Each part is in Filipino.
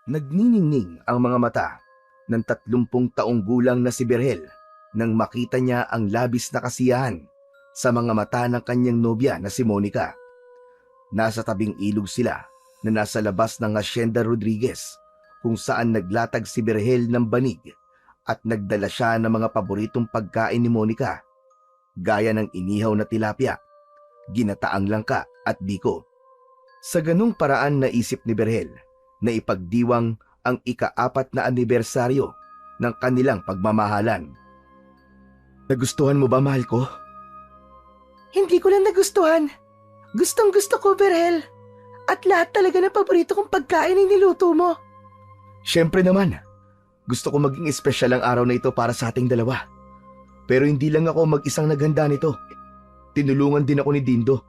Nagniningning ang mga mata ng 30 taong gulang na si Berhel nang makita niya ang labis na kasiyahan sa mga mata ng kanyang nobya na si Monica. Nasa tabing ilog sila na nasa labas ng Hacienda Rodriguez kung saan naglatag si Berhel ng banig at nagdala siya ng mga paboritong pagkain ni Monica gaya ng inihaw na tilapia, ginataang langka at biko. Sa ganung paraan naisip ni Berhel na ipagdiwang ang ika-4 na anibersaryo ng kanilang pagmamahalan. Nagustuhan mo ba, mahal ko? Hindi ko lang nagustuhan. Gustong gusto ko, Berhel. At lahat talaga ng paborito kong pagkain ay niluto mo. Siyempre naman, gusto ko maging espesyal ang araw na ito para sa ating dalawa. Pero hindi lang ako mag-isang naghanda nito. Tinulungan din ako ni Dindo.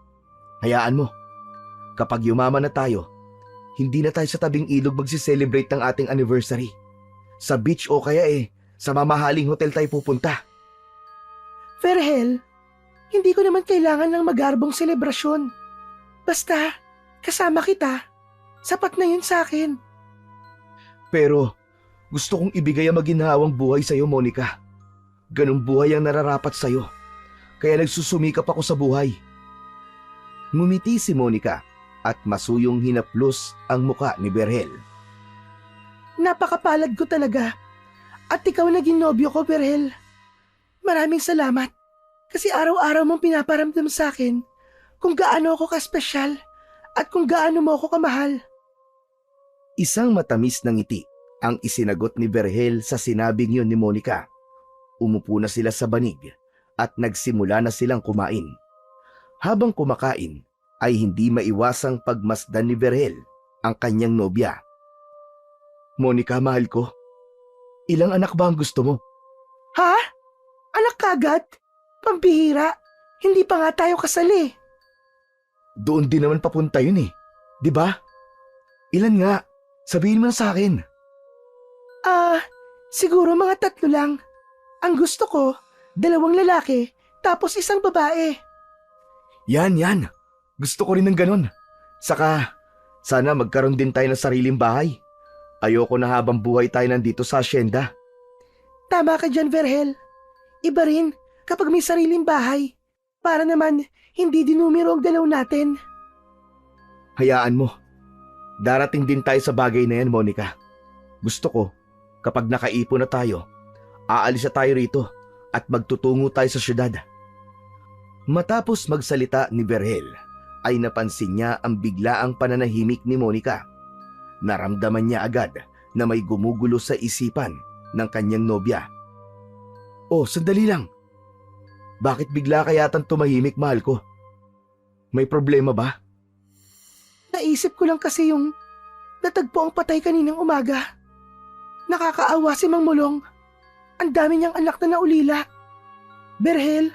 Hayaan mo, kapag yumaman na tayo, hindi na tayo sa tabing ilog magsi-celebrate ng ating anniversary. Sa beach o kaya sa mamahaling hotel tayo pupunta. Berhel, hindi ko naman kailangan ng magarbong selebrasyon. Basta, kasama kita. Sapat na yun sa akin. Pero gusto kong ibigay ang maginhawang buhay sa'yo, Monica. Ganong buhay ang nararapat sa'yo. Kaya nagsusumikap ako sa buhay. Ngumiti si Monica at masuyong hinaplos ang muka ni Berhel. Napakapalad ko talaga. At ikaw naging nobyo ko, Berhel. Maraming salamat. Kasi araw-araw mong pinaparamdam sa akin kung gaano ako kaspesyal at kung gaano mo ako kamahal. Isang matamis na ngiti ang isinagot ni Berhel sa sinabing yun ni Monica. Umupo na sila sa banig at nagsimula na silang kumain. Habang kumakain ay hindi maiwasang pagmasdan ni Berhel ang kanyang nobya. Monica, mahal ko, ilang anak ba ang gusto mo? Ha? Anak kagad? Pambihira. Hindi pa nga tayo kasali. Doon din naman papunta yun di ba? Ilan nga? Sabihin mo na sa akin. Siguro mga 3 lang. Ang gusto ko, 2 lalaki, tapos 1 babae. Yan. Gusto ko rin ng ganun. Saka, sana magkaroon din tayo ng sariling bahay. Ayoko na habang buhay tayo nandito sa asyenda. Tama ka dyan, Berhel. Iba rin kapag may sariling bahay. Para naman, hindi dinumiro ang dalaw natin. Hayaan mo. Darating din tayo sa bagay na yan, Monica. Gusto ko, kapag nakaipon na tayo, aalis na tayo rito at magtutungo tayo sa syudad. Matapos magsalita ni Berhel, ay napansin niya ang biglaang pananahimik ni Monica. Naramdaman niya agad na may gumugulo sa isipan ng kanyang nobya. Oh, sandali lang. Bakit bigla kayatang tumahimik, mahal ko? May problema ba? Naisip ko lang kasi yung natagpo ang patay kaninang umaga. Nakakaawa si Mang Mulong. Ang dami niyang anak na naulila. Berhel,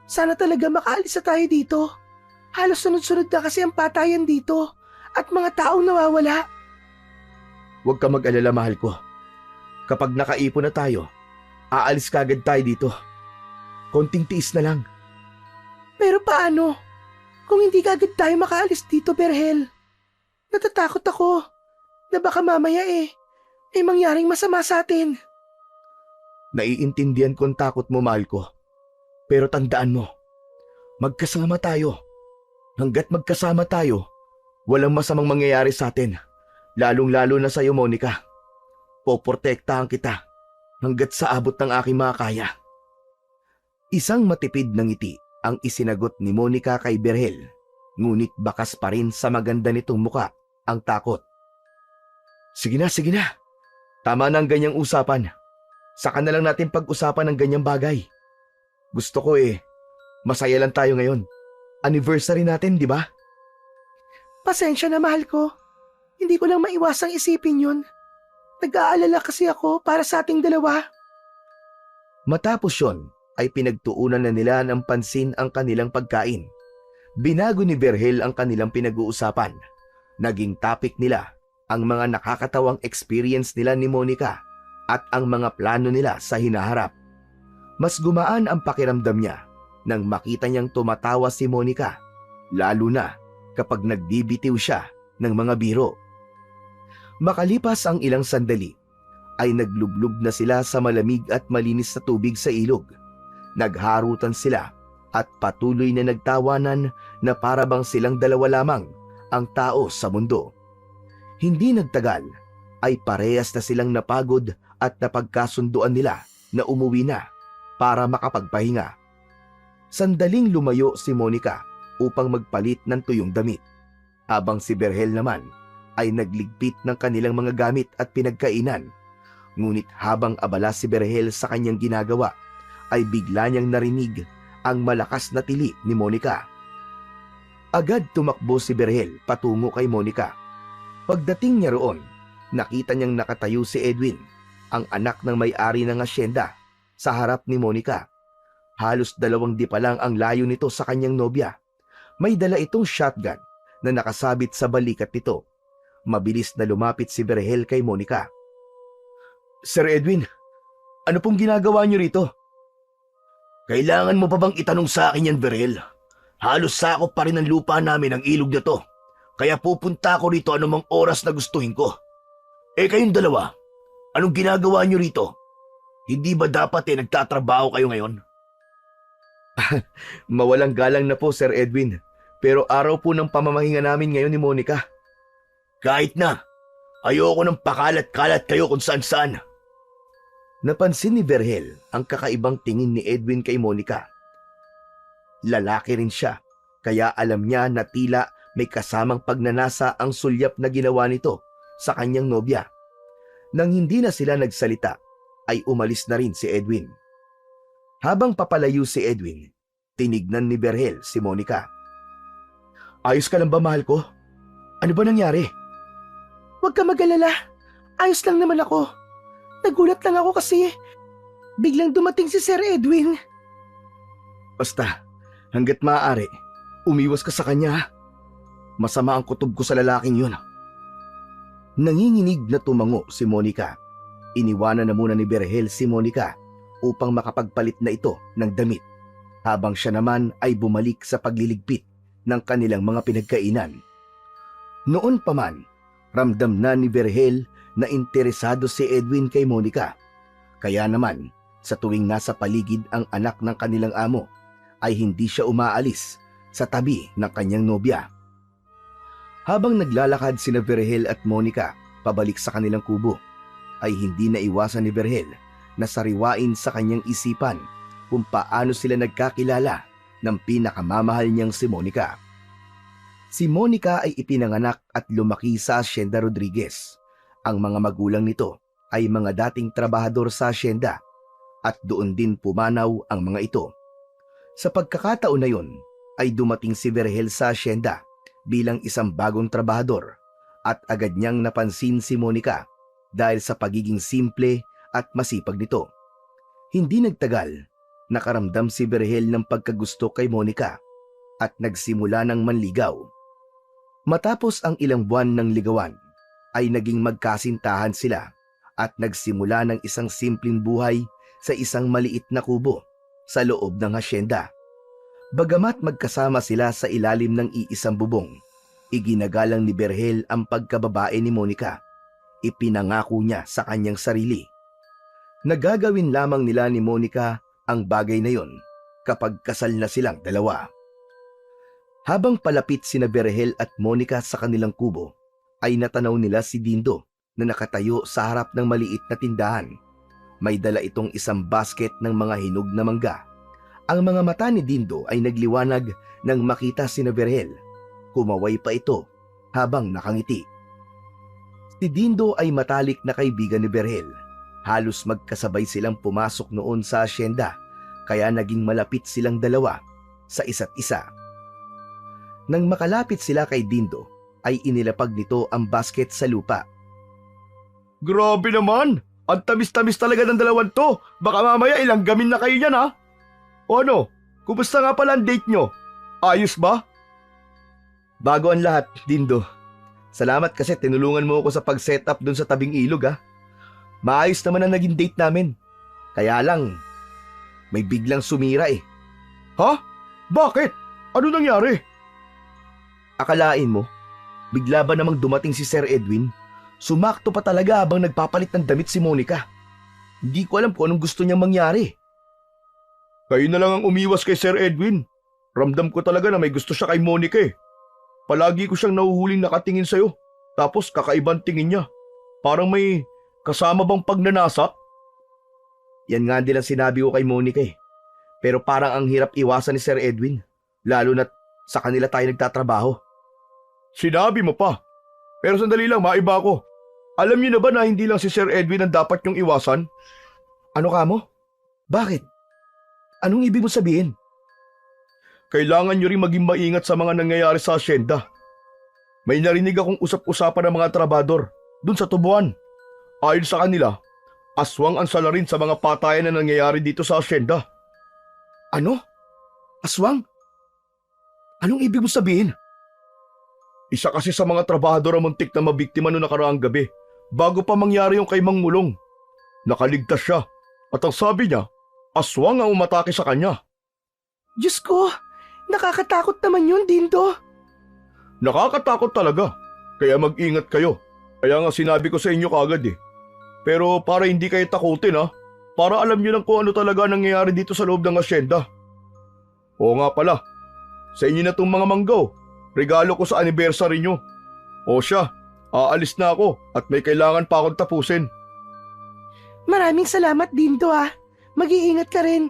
sana talaga makaalis na tayo dito. Halos sunod-sunod na kasi ang patayan dito at mga taong nawawala. Huwag ka mag-alala, mahal ko. Kapag nakaipon na tayo, aalis kagad tayo dito. Konting tiis na lang. Pero paano? Kung hindi kagad tayo makaalis dito, Berhel. Natatakot ako na baka mamaya may mangyaring masama sa atin. Naiintindihan ko ang takot mo, mahal ko. Pero tandaan mo, magkasama tayo. Hanggat magkasama tayo, walang masamang mangyayari sa atin. Lalong-lalo na sa'yo, Monica. Poprotektahan kita hanggat sa abot ng aking makakaya. Isang matipid na ngiti ang isinagot ni Monica kay Berhel, ngunit bakas pa rin sa maganda nitong muka ang takot. Sige na. Tama na ang ganyang usapan. Saka na lang natin pag-usapan ng ganyang bagay. Gusto ko masaya lang tayo ngayon. Anniversary natin, di ba? Pasensya na, mahal ko. Hindi ko lang maiwasang isipin yun. Nag-aalala kasi ako para sa ating dalawa. Matapos yon, ay pinagtuunan na nila ng pansin ang kanilang pagkain. Binago ni Berhel ang kanilang pinag-uusapan. Naging topic nila ang mga nakakatawang experience nila ni Monica at ang mga plano nila sa hinaharap. Mas gumaan ang pakiramdam niya nang makita niyang tumatawa si Monica, lalo na kapag nagbibitiw siya ng mga biro. Makalipas ang ilang sandali, ay naglublob na sila sa malamig at malinis na tubig sa ilog. Nagharutan sila at patuloy na nagtawanan na para bang silang dalawa lamang ang tao sa mundo. Hindi nagtagal ay parehas na silang napagod at napagkasunduan nila na umuwi na para makapagpahinga. Sandaling lumayo si Monica upang magpalit ng tuyong damit, habang si Berhel naman ay nagligpit ng kanilang mga gamit at pinagkainan. Ngunit habang abala si Berhel sa kanyang ginagawa, ay bigla niyang narinig ang malakas na tili ni Monica. Agad tumakbo si Berhel patungo kay Monica. Pagdating niya roon, nakita niyang nakatayo si Edwin, ang anak ng may-ari ng asyenda, sa harap ni Monica. Halos 2 di pa lang ang layo nito sa kanyang nobya. May dala itong shotgun na nakasabit sa balikat nito. Mabilis na lumapit si Berhel kay Monica. "Sir Edwin, ano pong ginagawa niyo rito?" "Kailangan mo pa bang itanong sa akin yan, Berhel? Halos sakop pa rin ng lupa namin ang ilog na to. Kaya pupunta ako rito anumang oras na gustuhin ko. Kayong dalawa, anong ginagawa niyo rito? Hindi ba dapat nagtatrabaho kayo ngayon?" "Mawalang galang na po, Sir Edwin. Pero araw po ng pamamahinga namin ngayon ni Monica." "Kahit na. Ayoko ng pakalat-kalat kayo kung saan-saan." Napansin ni Berhel ang kakaibang tingin ni Edwin kay Monica. Lalaki rin siya, kaya alam niya na tila may kasamang pagnanasa ang sulyap na ginawa nito sa kanyang nobya. Nang hindi na sila nagsalita, ay umalis na rin si Edwin. Habang papalayo si Edwin, tinignan ni Berhel si Monica. "Ayos ka lang ba, mahal ko? Ano ba nangyari?" Huwag ka mag-alala. Ayos lang naman ako. Nagulat lang ako kasi biglang dumating si Sir Edwin. "Basta, hanggat maaari, umiwas ka sa kanya, ha? Masama ang kutob ko sa lalaking yun." Nanginginig na tumango si Monica. Iniwanan na muna ni Berhel si Monica upang makapagpalit na ito ng damit, habang siya naman ay bumalik sa pagliligpit ng kanilang mga pinagkainan. Noon pa man, ramdam na ni Berhel na interesado si Edwin kay Monica. Kaya naman, sa tuwing nasa paligid ang anak ng kanilang amo, ay hindi siya umaalis sa tabi ng kanyang nobya. Habang naglalakad sina Berhel at Monica pabalik sa kanilang kubo, ay hindi naiwasan ni Berhel na sariwain sa kanyang isipan kung paano sila nagkakilala ng pinakamamahal niyang si Monica. Si Monica ay ipinanganak at lumaki sa Hacienda Rodriguez. Ang mga magulang nito ay mga dating trabahador sa hacienda at doon din pumanaw ang mga ito. Sa pagkakataon na yon ay dumating si Berhel sa hacienda bilang isang bagong trabahador at agad niyang napansin si Monica dahil sa pagiging simple at masipag nito. Hindi nagtagal, nakaramdam si Berhel ng pagkagusto kay Monica at nagsimula ng manligaw. Matapos ang ilang buwan ng ligawan, ay naging magkasintahan sila at nagsimula ng isang simpleng buhay sa isang maliit na kubo sa loob ng hacienda. Bagamat magkasama sila sa ilalim ng iisang bubong, iginagalang ni Berhel ang pagkababae ni Monica. Ipinangako niya sa kanyang sarili. Nagagawin lamang nila ni Monica ang bagay na yon kapag kasal na silang dalawa. Habang palapit sina Berhel at Monica sa kanilang kubo, ay natanaw nila si Dindo na nakatayo sa harap ng maliit na tindahan. May dala itong isang basket ng mga hinog na mangga. Ang mga mata ni Dindo ay nagliwanag nang makita sina Berhel. Kumaway pa ito habang nakangiti. Si Dindo ay matalik na kaibigan ni Berhel. Halos magkasabay silang pumasok noon sa hacienda, kaya naging malapit silang dalawa sa isa't isa. Nang makalapit sila kay Dindo, ay inilapag nito ang basket sa lupa. "Grabe naman! Ang tamis-tamis talaga ng dalawan to! Baka mamaya ilang gamin na kayo yan, ha? O ano? Kumusta nga pala ang date nyo? Ayos ba?" "Bago ang lahat, Dindo. Salamat kasi tinulungan mo ako sa pag-setup dun sa tabing ilog, ha? Maayos naman ang naging date namin. Kaya lang, may biglang sumira eh." "Ha? Bakit? Ano nangyari?" "Akalain mo, bigla ba namang dumating si Sir Edwin? Sumakto pa talaga habang nagpapalit ng damit si Monica. Hindi ko alam kung anong gusto niyang mangyari. Kayo na lang ang umiwas kay Sir Edwin. Ramdam ko talaga na may gusto siya kay Monica eh. Palagi ko siyang nahuhuling nakatingin sa'yo. Tapos kakaibang tingin niya. Parang may kasama bang pagnanasa? Yan nga din ang sinabi ko kay Monica eh. Pero parang ang hirap iwasan ni Sir Edwin. Lalo na't sa kanila tayo nagtatrabaho. Sinabi mo pa. Pero sandali lang, maiba ko. Alam niyo na ba na hindi lang si Sir Edwin ang dapat niyong iwasan? Ano ka mo? Bakit? Anong ibig mo sabihin? Kailangan niyo rin maging maingat sa mga nangyayari sa asyenda. May narinig akong usap-usapan ng mga trabador dun sa tubuan. Ayon sa kanila, aswang ang salarin sa mga patayan na nangyayari dito sa asyenda. Ano? Aswang? Anong ibig mo sabihin? Isa kasi sa mga trabahador ang muntik na mabiktima noong nakaraang gabi bago pa mangyari yung kay Mang Mulong. Nakaligtas siya at ang sabi niya, aswang ang umatake sa kanya. Diyos ko, nakakatakot naman yun, Dindo. Nakakatakot talaga, kaya mag-ingat kayo. Kaya nga sinabi ko sa inyo kagad eh. Pero para hindi kayo takutin para alam niyo lang kung ano talaga nangyayari dito sa loob ng asyenda. Oo nga pala, sa inyo na tong mga manggaw. Regalo ko sa anniversary nyo. O siya, aalis na ako at may kailangan pa akong tapusin. Maraming salamat, Dindo Mag-iingat ka rin.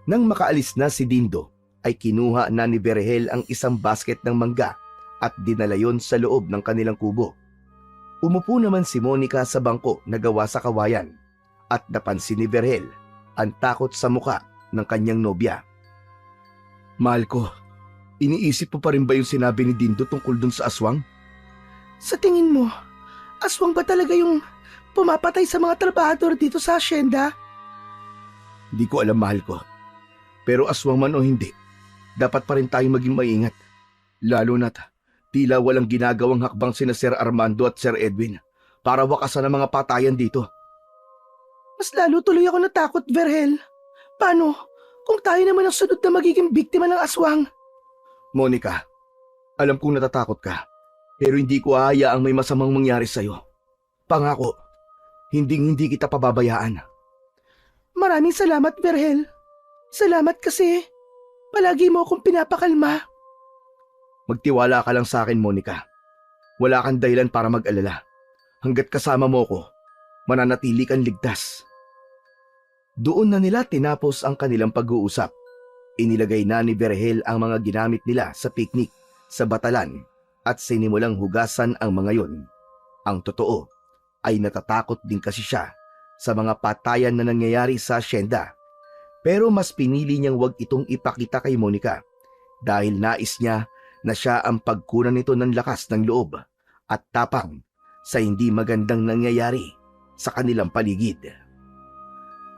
Nang makaalis na si Dindo, ay kinuha na ni Berhel ang isang basket ng mangga at dinala yon sa loob ng kanilang kubo. Umupo naman si Monica sa bangko na gawa sa kawayan at napansin ni Berhel ang takot sa muka ng kanyang nobya. Mahal ko, iniisip mo pa rin ba yung sinabi ni Dindo tungkol dun sa aswang? Sa tingin mo, aswang ba talaga yung pumapatay sa mga trabahador dito sa asyenda? Di ko alam, mahal ko. Pero aswang man o hindi, dapat pa rin tayong maging maingat. Lalo na't tila walang ginagawang hakbang sina Sir Armando at Sir Edwin para wakasan ang mga patayan dito. Mas lalo tuloy ako natakot, Berhel. Paano kung tayo naman ang sunod na magiging biktima ng aswang? Monica, alam kong natatakot ka, pero hindi ko hahayaang may masamang mangyari sa'yo. Pangako, hindi kita pababayaan. Maraming salamat, Berhel. Salamat kasi palagi mo akong pinapakalma. Magtiwala ka lang sa akin, Monica. Wala kang dahilan para mag-alala. Hanggat kasama mo ko, mananatili kang ligtas. Doon na nila tinapos ang kanilang pag-uusap. Inilagay na ni Berhel ang mga ginamit nila sa picnic sa batalan at sinimulang hugasan ang mga yon. Ang totoo ay natatakot din kasi siya sa mga patayan na nangyayari sa asyenda. Pero mas pinili niyang wag itong ipakita kay Monica dahil nais niya na siya ang pagkunan nito ng lakas ng loob at tapang sa hindi magandang nangyayari sa kanilang paligid.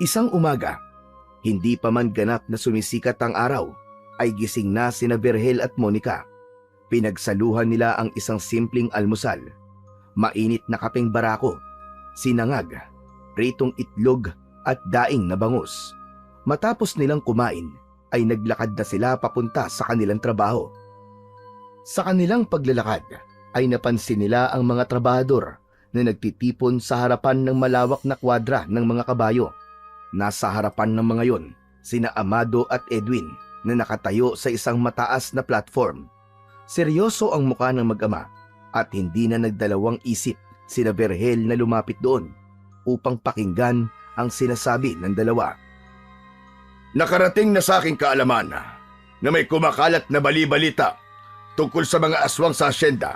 Isang umaga, hindi pa man ganap na sumisikat ang araw, ay gising na sina Berhel at Monica. Pinagsaluhan nila ang isang simpleng almusal, mainit na kapeng barako, sinangag, pritong itlog at daing na bangus. Matapos nilang kumain, ay naglakad na sila papunta sa kanilang trabaho. Sa kanilang paglalakad, ay napansin nila ang mga trabahador na nagtitipon sa harapan ng malawak na kwadra ng mga kabayo. Nasa harapan ng mga yon, sina Amado at Edwin na nakatayo sa isang mataas na platform. Seryoso ang mukha ng mag-ama at hindi na nagdalawang isip sina Berhel na lumapit doon upang pakinggan ang sinasabi ng dalawa. Nakarating na sa aking kaalaman na may kumakalat na bali-balita tungkol sa mga aswang sa asyenda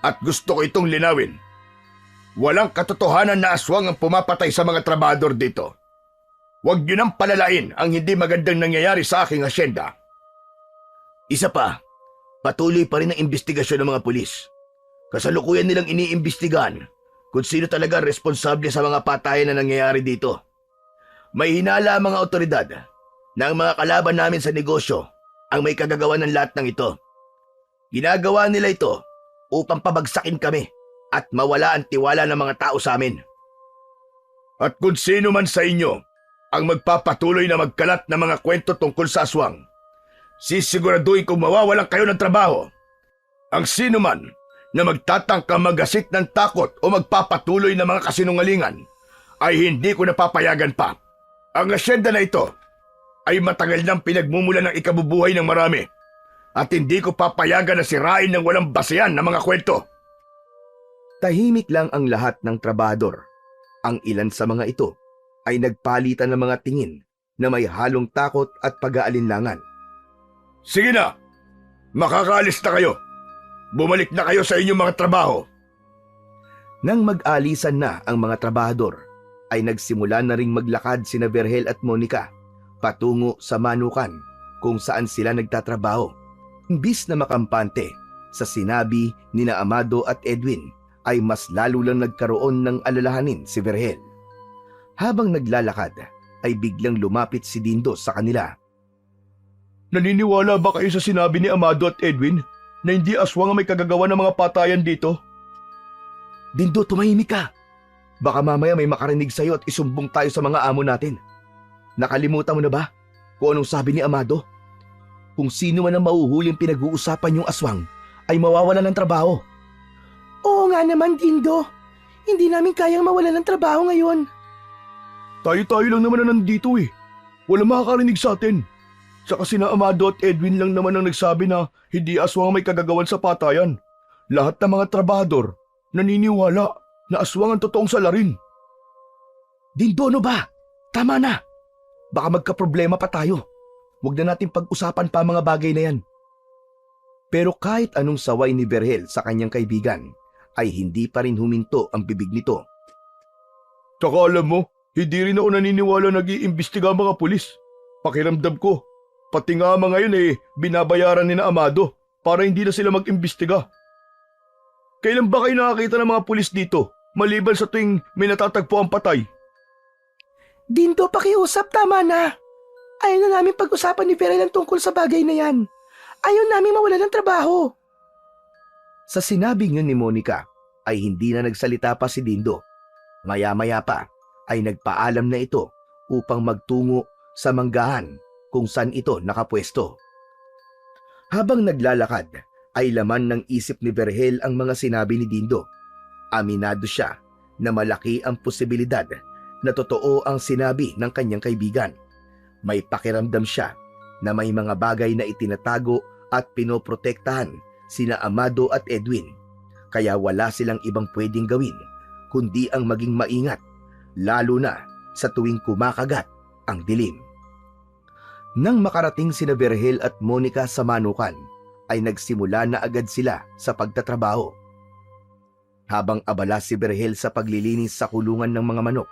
at gusto ko itong linawin. Walang katotohanan na aswang ang pumapatay sa mga trabahador dito. Huwag niyo nang palalain ang hindi magandang nangyayari sa aking asyenda. Isa pa, patuloy pa rin ang investigasyon ng mga pulis. Kasalukuyan nilang iniimbestigahan kung sino talaga responsable sa mga patayan na nangyayari dito. May hinala ang mga otoridad na ang mga kalaban namin sa negosyo ang may kagagawa ng lahat ng ito. Ginagawa nila ito upang pabagsakin kami at mawala ang tiwala ng mga tao sa amin. At kung sino man sa inyo ang magpapatuloy na magkalat ng mga kwento tungkol sa aswang, sisiguraduhin kong mawawalan kayo ng trabaho. Ang sino man na magtatangka magasit ng takot o magpapatuloy ng mga kasinungalingan, ay hindi ko napapayagan pa. Ang asyenda na ito ay matagal nang pinagmumula ng ikabubuhay ng marami at hindi ko papayagan na sirain ng walang basehan ng mga kwento. Tahimik lang ang lahat ng trabador. Ang ilan sa mga ito ay nagpalitan ng mga tingin na may halong takot at pag-aalinlangan. Sige na! Makakaalis na kayo! Bumalik na kayo sa inyong mga trabaho! Nang mag-alisan na ang mga trabahador, ay nagsimula na ring maglakad sina Vergel at Monica patungo sa manukan kung saan sila nagtatrabaho. Imbis na makampante sa sinabi ni na Amado at Edwin, ay mas lalo lang nagkaroon ng alalahanin si Vergel. Habang naglalakad, ay biglang lumapit si Dindo sa kanila. Naniniwala ba kayo sa sinabi ni Amado at Edwin na hindi aswang ang may kagagawa ng mga patayan dito? Dindo, tumahimik ka. Baka mamaya may makarinig sa'yo at isumbong tayo sa mga amo natin. Nakalimutan mo na ba kung anong sabi ni Amado? Kung sino man ang mauhuling pinag-uusapan yung aswang, ay mawawala ng trabaho. Oo nga naman, Dindo. Hindi namin kayang mawala ng trabaho ngayon. Tayo-tayo lang naman na nandito eh. Walang makakarinig sa atin. Saka sina Amado at Edwin lang naman ang nagsabi na hindi aswang ang may kagagawan sa patayan. Lahat ng mga trabahador naniniwala na aswang ang totoong salarin. Dindo, ano ba? Tama na. Baka magkaproblema pa tayo. Huwag na natin pag-usapan pa mga bagay na yan. Pero kahit anong saway ni Vergel sa kanyang kaibigan, ay hindi pa rin huminto ang bibig nito. Tsaka alam mo, hindi rin ako naniniwala nag-iimbestiga ang mga pulis. Pakiramdam ko, pati nga mga yun binabayaran ni na Amado para hindi na sila mag-imbestiga. Kailan ba kayo nakakita ng mga pulis dito, maliban sa tuwing may natatagpo ang patay? Dindo, pakiusap, tama na. Ayaw na namin pag-usapan ni Vergel ang tungkol sa bagay na yan. Ayaw namin mawala ng trabaho. Sa sinabing yun ni Monica, ay hindi na nagsalita pa si Dindo. Maya-maya pa, ay nagpaalam na ito upang magtungo sa manggahan kung saan ito nakapwesto. Habang naglalakad, ay laman ng isip ni Vergel ang mga sinabi ni Dindo. Aminado siya na malaki ang posibilidad na totoo ang sinabi ng kanyang kaibigan. May pakiramdam siya na may mga bagay na itinatago at pinoprotektahan sina Amado at Edwin, kaya wala silang ibang pwedeng gawin kundi ang maging maingat, lalo na sa tuwing kumakagat ang dilim. Nang makarating sina Vergel at Monica sa manukan, ay nagsimula na agad sila sa pagtatrabaho. Habang abala si Vergel sa paglilinis sa kulungan ng mga manok,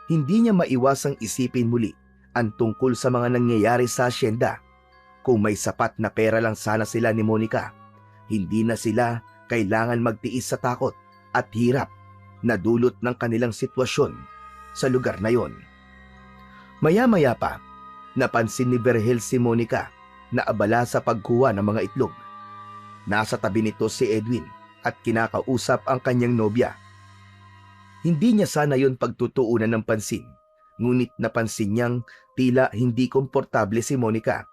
hindi niya maiwasang isipin muli ang tungkol sa mga nangyayari sa asyenda. Kung may sapat na pera lang sana sila ni Monica, hindi na sila kailangan magtiis sa takot at hirap na dulot ng kanilang sitwasyon sa lugar na yon. Maya-maya pa, napansin ni Vergel si Monica na abala sa pagkuha ng mga itlog. Nasa tabi nito si Edwin at kinakausap ang kanyang nobya. Hindi niya sana yon pagtutuunan ng pansin, ngunit napansin niyang tila hindi komportable si Monica.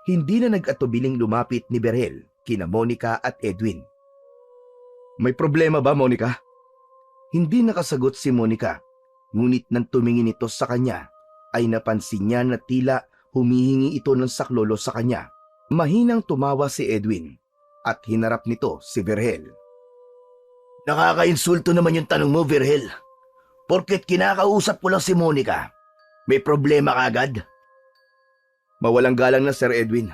Hindi na nag-atubiling lumapit ni Vergel kina Monica at Edwin. May problema ba, Monica? Hindi nakasagot si Monica, ngunit nang tumingin ito sa kanya, ay napansin niya na tila humihingi ito ng saklolo sa kanya. Mahinang tumawa si Edwin at hinarap nito si Vergel. Nakakainsulto naman yung tanong mo, Vergel. Porket kinakausap ko lang si Monica, may problema ka agad? Mawalang galang na, Sir Edwin.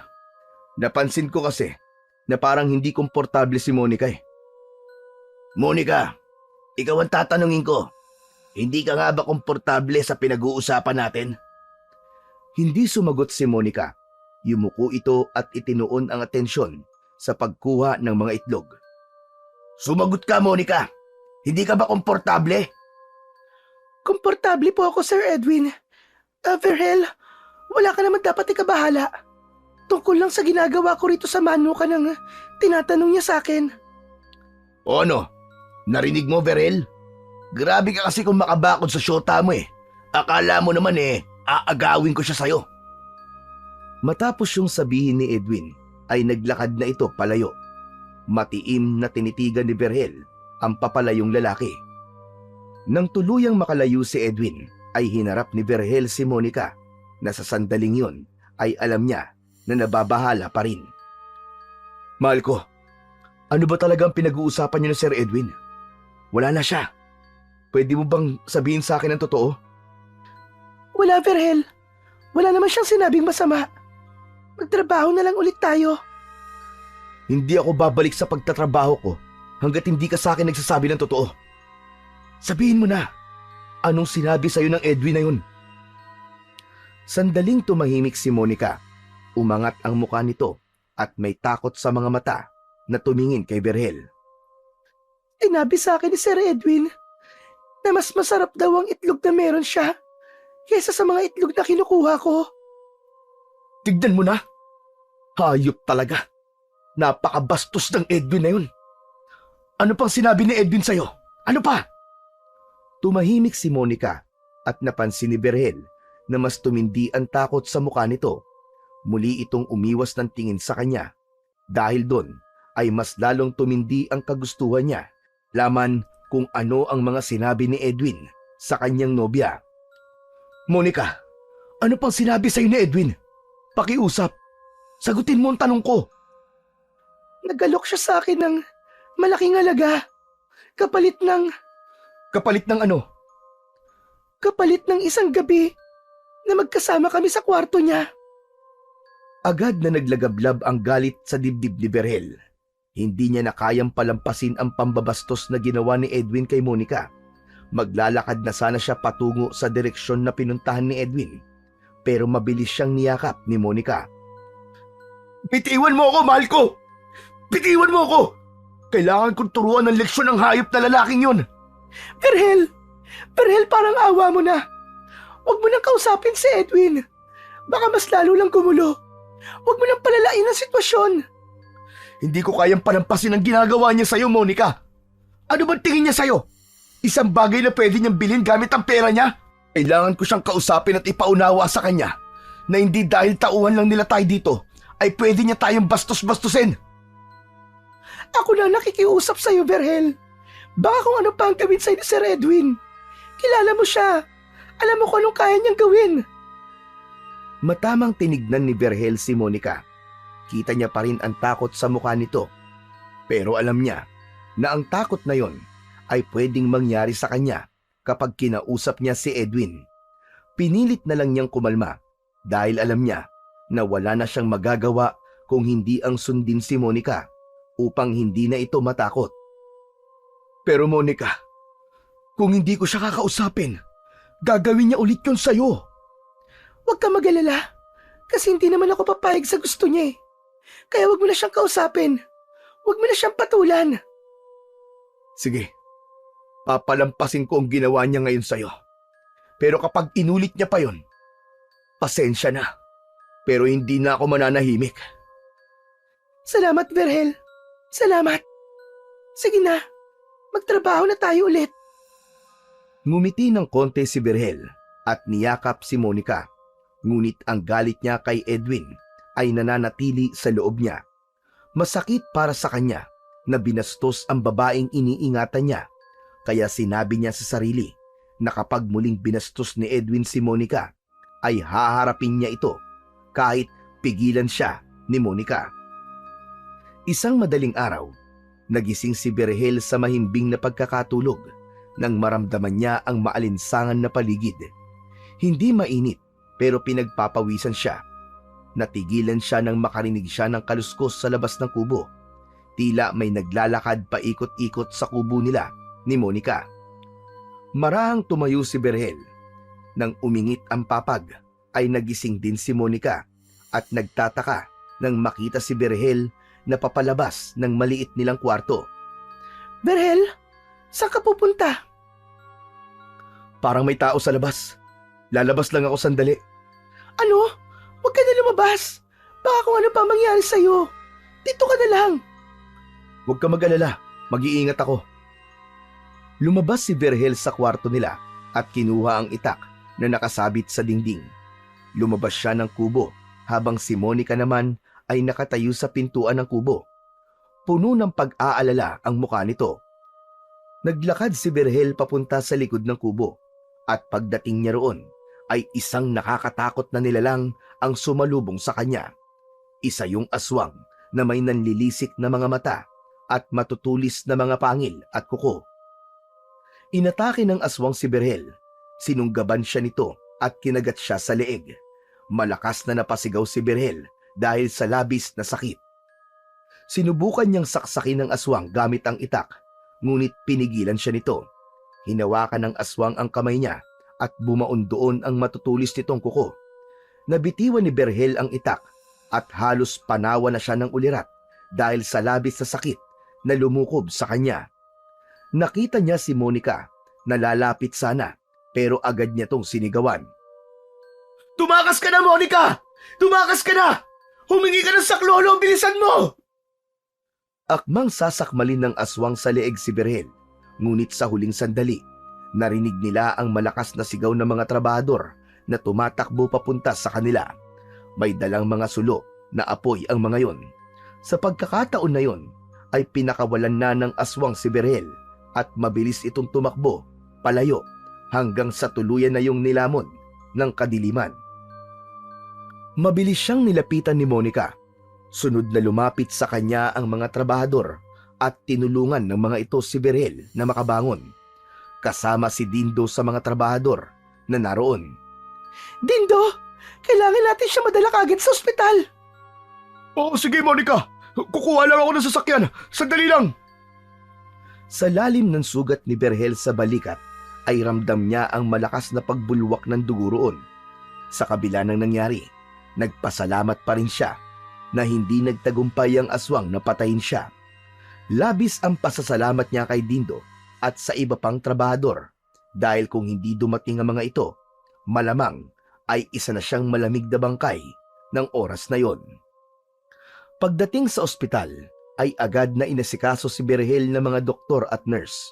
Napansin ko kasi na parang hindi komportable si Monica eh. Monica, ikaw ang tatanungin ko. Hindi ka nga ba komportable sa pinag-uusapan natin? Hindi sumagot si Monica. Yumuko ito at itinuon ang atensyon sa pagkuha ng mga itlog. Sumagot ka, Monica. Hindi ka ba komportable? Komportable po ako, Sir Edwin. Vergel, wala ka naman dapat ikabahala. Tungkol lang sa ginagawa ko rito sa manukan ng tinatanong niya sa akin. O ano? Narinig mo, Vergel? Grabe ka kasi kung makabakod sa syota mo eh. Akala mo naman aagawin ko siya sa'yo. Matapos yung sabihin ni Edwin, ay naglakad na ito palayo. Matiim na tinitigan ni Berhel ang papalayong lalaki. Nang tuluyang makalayo si Edwin, ay hinarap ni Berhel si Monica na sa sandaling yun ay alam niya na nababahala pa rin. Mahal ko, ano ba talagang pinag-uusapan niyo ni Sir Edwin? Wala na siya. Pwede mo bang sabihin sa akin ang totoo? Wala, Berhel. Wala naman siyang sinabing masama. Magtrabaho na lang ulit tayo. Hindi ako babalik sa pagtatrabaho ko hanggat hindi ka sa akin nagsasabi ng totoo. Sabihin mo na, anong sinabi sa'yo ng Edwin na yun? Sandaling tumahimik si Monica. Umangat ang mukha nito at may takot sa mga mata na tumingin kay Berhel. Sinabi sa akin ni Sir Edwin na mas masarap daw ang itlog na meron siya kaysa sa mga itlog na kinukuha ko. Tignan mo na. Hayop talaga. Napakabastos ng Edwin na yun. Ano pang sinabi ni Edwin sa'yo? Ano pa? Tumahimik si Monica at napansin ni Berhel na mas tumindi ang takot sa mukha nito. Muli itong umiwas ng tingin sa kanya. Dahil doon ay mas lalong tumindi ang kagustuhan niya. Laman kung ano ang mga sinabi ni Edwin sa kanyang nobya. Monica, ano pang sinabi sa'yo ni Edwin? Pakiusap. Sagutin mo ang tanong ko. Nagalok siya sa akin ng malaking halaga. Kapalit ng ano? Kapalit ng isang gabi na magkasama kami sa kwarto niya. Agad na naglagablab ang galit sa dibdib ni Berhel. Hindi niya na kayang palampasin ang pambabastos na ginawa ni Edwin kay Monica. Maglalakad na sana siya patungo sa direksyon na pinuntahan ni Edwin. Pero mabilis siyang niyakap ni Monica. Bitiwan mo ako, mahal ko! Bitiwan mo ako! Kailangan kong turuan ng leksyon ng hayop na lalaking yun! Berhel! Berhel, parang awa mo na. Huwag mo nang kausapin si Edwin. Baka mas lalo lang gumulo. Huwag mo nang palalain ang sitwasyon. Hindi ko kayang palampasin ang ginagawa niya sa'yo, Monica. Ano bang tingin niya sa'yo? Isang bagay na pwede niyang bilhin gamit ang pera niya? Kailangan ko siyang kausapin at ipaunawa sa kanya na hindi dahil tauhan lang nila tayo dito ay pwede niya tayong bastos-bastusin. Ako na nakikiusap sa'yo, Berhel. Baka kung ano pa ang gawin sa'yo ni Sir Edwin. Kilala mo siya. Alam mo kung anong kaya niyang gawin. Matamang tinignan ni Berhel si Monica. Kita niya pa rin ang takot sa mukha nito. Pero alam niya na ang takot na yon ay pwedeng mangyari sa kanya kapag kinausap niya si Edwin. Pinilit na lang niyang kumalma dahil alam niya na wala na siyang magagawa kung hindi ang sundin si Monica upang hindi na ito matakot. Pero Monica, kung hindi ko siya kakausapin, gagawin niya ulit yun sa'yo. Huwag ka mag-alala kasi hindi naman ako papayag sa gusto niya eh. Kaya huwag mo na siyang kausapin. Huwag mo na siyang patulan. Sige, papalampasin ko ang ginawa niya ngayon sa'yo. Pero kapag inulit niya pa yon, pasensya na. Pero hindi na ako mananahimik. Salamat, Berhel. Salamat. Sige na, magtrabaho na tayo ulit. Ngumiti ng konti si Berhel at niyakap si Monica. Ngunit ang galit niya kay Edwin ay nananatili sa loob niya. Masakit para sa kanya na binastos ang babaeng iniingatan niya. Kaya sinabi niya sa sarili na kapag muling binastos ni Edwin si Monica, ay haharapin niya ito kahit pigilan siya ni Monica. Isang madaling araw, nagising si Berhel sa mahimbing na pagkakatulog nang maramdaman niya ang maalinsangan na paligid. Hindi mainit pero pinagpapawisan siya. Natigilan siya nang makarinig siya ng kaluskos sa labas ng kubo. Tila may naglalakad paikot-ikot sa kubo nila ni Monica. Marahang tumayo si Berhel. Nang umingit ang papag, ay nagising din si Monica at nagtataka nang makita si Berhel na papalabas ng maliit nilang kwarto. Berhel, saan ka pupunta? Parang may tao sa labas. Lalabas lang ako sandali. Ano? Huwag ka na lumabas. Baka kung ano pa mangyari sa'yo. Dito ka na lang. Huwag ka mag-alala. Mag-iingat ako. Lumabas si Berhel sa kwarto nila at kinuha ang itak na nakasabit sa dingding. Lumabas siya ng kubo habang si Monica naman ay nakatayo sa pintuan ng kubo. Puno ng pag-aalala ang mukha nito. Naglakad si Berhel papunta sa likod ng kubo at pagdating niya roon ay isang nakakatakot na nilalang ang sumalubong sa kanya. Isa yung aswang na may nanlilisik na mga mata at matutulis na mga pangil at kuko. Inatake ng aswang si Berhel. Sinunggaban siya nito at kinagat siya sa leeg. Malakas na napasigaw si Berhel dahil sa labis na sakit. Sinubukan niyang saksakin ng aswang gamit ang itak, ngunit pinigilan siya nito. Hinawakan ng aswang ang kamay niya at bumaon doon ang matutulis nitong kuko. Nabitiwan ni Berhel ang itak at halos panawa na siya ng ulirat dahil sa labis na sakit na lumukob sa kanya. Nakita niya si Monica na lalapit sana pero agad niya tong sinigawan. "Tumakas ka na, Monica! Tumakas ka na! Humingi ka ng saklolo! Bilisan mo!" Akmang sasakmalin ng aswang sa leeg si Berhel, ngunit sa huling sandali, narinig nila ang malakas na sigaw ng mga trabahador na tumatakbo papunta sa kanila. May dalang mga sulo na apoy ang mga yon. Sa pagkakataon na yon, ay pinakawalan na ng aswang si Berhel at mabilis itong tumakbo, palayo, hanggang sa tuluyan na yung nilamon ng kadiliman. Mabilis siyang nilapitan ni Monica. Sunod na lumapit sa kanya ang mga trabahador at tinulungan ng mga ito si Berhel na makabangon. Kasama si Dindo sa mga trabahador na naroon. Dindo, kailangan natin siya madala kagad sa ospital. "Oo, sige Monica. Kukuha lang ako ng sasakyan. Sandali lang." Sa lalim ng sugat ni Berhel sa balikat ay ramdam niya ang malakas na pagbulwak ng dugo roon. Sa kabila ng nangyari, nagpasalamat pa rin siya na hindi nagtagumpay ang aswang na patayin siya. Labis ang pasasalamat niya kay Dindo at sa iba pang trabahador dahil kung hindi dumating ang mga ito, malamang ay isa na siyang malamig na bangkay ng oras na yon. Pagdating sa ospital, ay agad na inasikaso si Berhel ng mga doktor at nurse.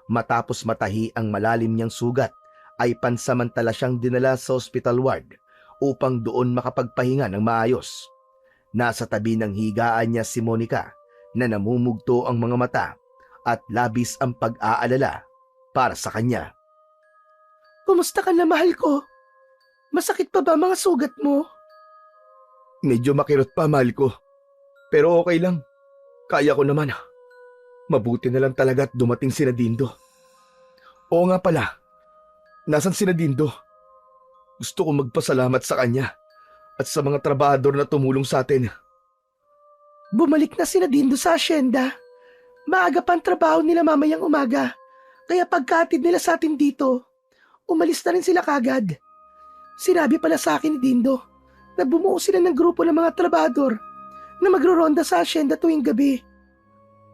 Matapos matahi ang malalim niyang sugat, ay pansamantala siyang dinala sa hospital ward upang doon makapagpahinga ng maayos. Nasa tabi ng higaan niya si Monica na namumugto ang mga mata at labis ang pag-aalala para sa kanya. Kumusta ka na, mahal ko? Masakit pa ba mga sugat mo? Medyo makirot pa, mahal ko. Pero okay lang. Kaya ko naman. Mabuti na lang talaga at dumating si Dindo. Oo nga pala. Nasaan si Dindo? Gusto ko magpasalamat sa kanya at sa mga trabahador na tumulong sa atin. Bumalik na si Dindo sa asyenda. Maaga pa ang trabaho nila mamayang umaga. Kaya pagkatid nila sa atin dito, umalis na rin sila kagad. Sinabi pala sa akin ni Dindo na bumuo sila ng grupo ng mga trabahador na magro-ronda sa asyenda tuwing gabi.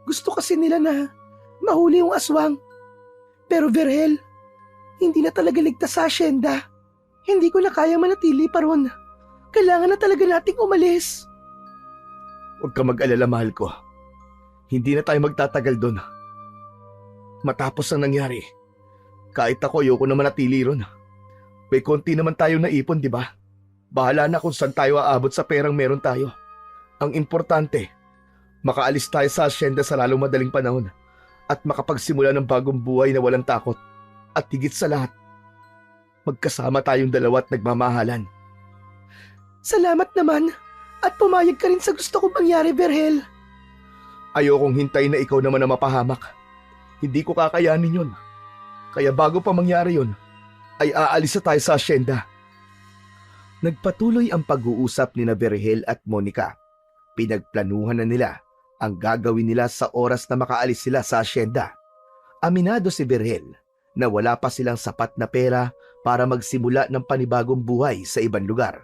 Gusto kasi nila na mahuli yung aswang. Pero Berhel, hindi na talaga ligtas sa asyenda. Hindi ko na kaya manatili pa ron. Kailangan na talaga nating umalis. Huwag ka mag-alala, mahal ko. Hindi na tayo magtatagal doon. Matapos ang nangyari, kahit ako ayoko na manatili ron. May konti naman tayo naipon, di ba? Bahala na kung saan tayo aabot sa perang meron tayo. Ang importante, makaalis tayo sa asyenda sa lalong madaling panahon at makapagsimula ng bagong buhay na walang takot. At higit sa lahat, magkasama tayong dalawa at nagmamahalan. Salamat naman at pumayag ka rin sa gusto kong mangyari, Berhel. Ayokong hintayin na ikaw naman na mapahamak. Hindi ko kakayanin yun. Kaya bago pa mangyari yun, ay aalis na tayo sa asyenda. Nagpatuloy ang pag-uusap ni Berhel at Monica. Pinagplanuhan na nila ang gagawin nila sa oras na makaalis sila sa asyenda. Aminado si Berhel na wala pa silang sapat na pera para magsimula ng panibagong buhay sa ibang lugar.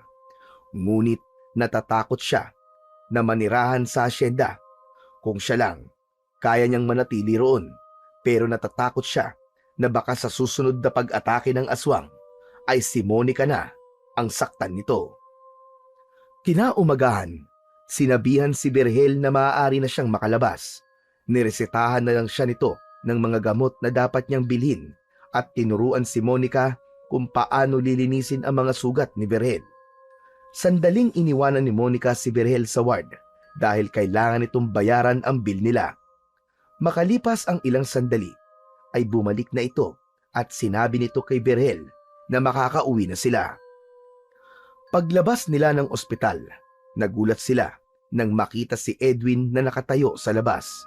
Ngunit natatakot siya na manirahan sa asyenda. Kung siya lang, kaya niyang manatili roon, pero natatakot siya na baka sa susunod na pag-atake ng aswang ay si Monica na ang saktan nito. Kinaumagahan, sinabihan si Berhel na maaari na siyang makalabas. Niresetahan na lang siya nito ng mga gamot na dapat niyang bilhin at tinuruan si Monica kung paano lilinisin ang mga sugat ni Berhel. Sandaling iniwanan ni Monica si Berhel sa ward dahil kailangan itong bayaran ang bill nila. Makalipas ang ilang sandali ay bumalik na ito at sinabi nito kay Berhel na makakauwi na sila. Paglabas nila ng ospital, nagulat sila nang makita si Edwin na nakatayo sa labas.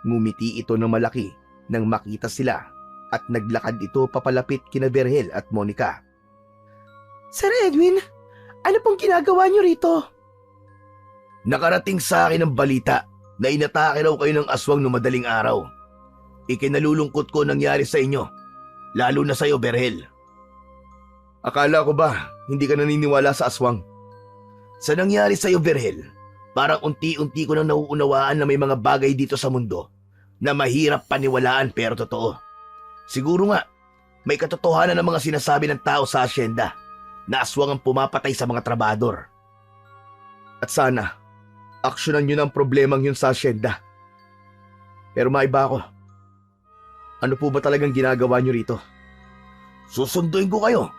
Ngumiti ito ng malaki nang makita sila at naglakad ito papalapit kina Berhel at Monica. Sir Edwin, ano pong ginagawa niyo rito? Nakarating sa akin ang balita na inatake raw kayo ng aswang no madaling araw. Ikinalulungkot ko nangyari sa inyo, lalo na sa iyo, Berhel. Akala ko ba hindi ka naniniwala sa aswang? Sa nangyari sa iyo, Berhel, parang unti-unti ko nang nauunawaan na may mga bagay dito sa mundo na mahirap paniwalaan pero totoo. Siguro nga, may katotohanan ng mga sinasabi ng tao sa asyenda na aswang ang pumapatay sa mga trabador. At sana, aksyonan nyo ng problemang yun sa asyenda. Pero maiba ako. Ano po ba talagang ginagawa nyo rito? Susunduin ko kayo.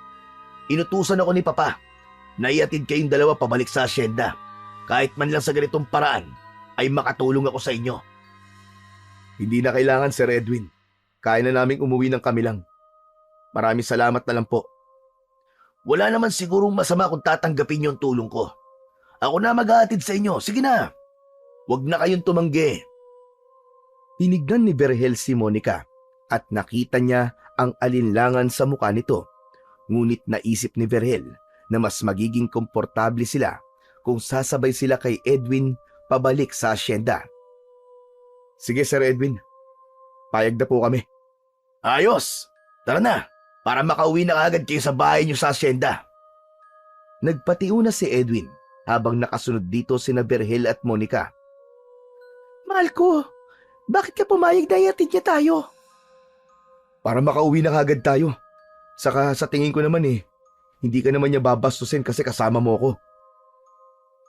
Inutusan ako ni Papa na iatid kayong dalawa pabalik sa asyenda. Kahit man lang sa ganitong paraan, ay makatulong ako sa inyo. Hindi na kailangan, Sir Edwin. Kaya na naming umuwi ng kami lang. Maraming salamat na lang po. Wala naman sigurong masama kung tatanggapin yung tulong ko. Ako na mag-aatid sa inyo. Sige na. Huwag na kayong tumanggi. Tinignan ni Berhel si Monica at nakita niya ang alinlangan sa mukha nito. Ngunit naisip ni Berhel na mas magiging komportable sila kung sasabay sila kay Edwin pabalik sa asyenda. Sige, Sir Edwin. Payag na po kami. Ayos! Tara na, para makauwi na agad kayo sa bahay niyo sa asyenda. Nagpatiuna si Edwin habang nakasunod dito sina Berhel at Monica. Mahal ko, bakit ka pumayag na iatid niya tayo? Para makauwi na agad tayo. Saka sa tingin ko naman hindi ka naman niya babastusin kasi kasama mo ko.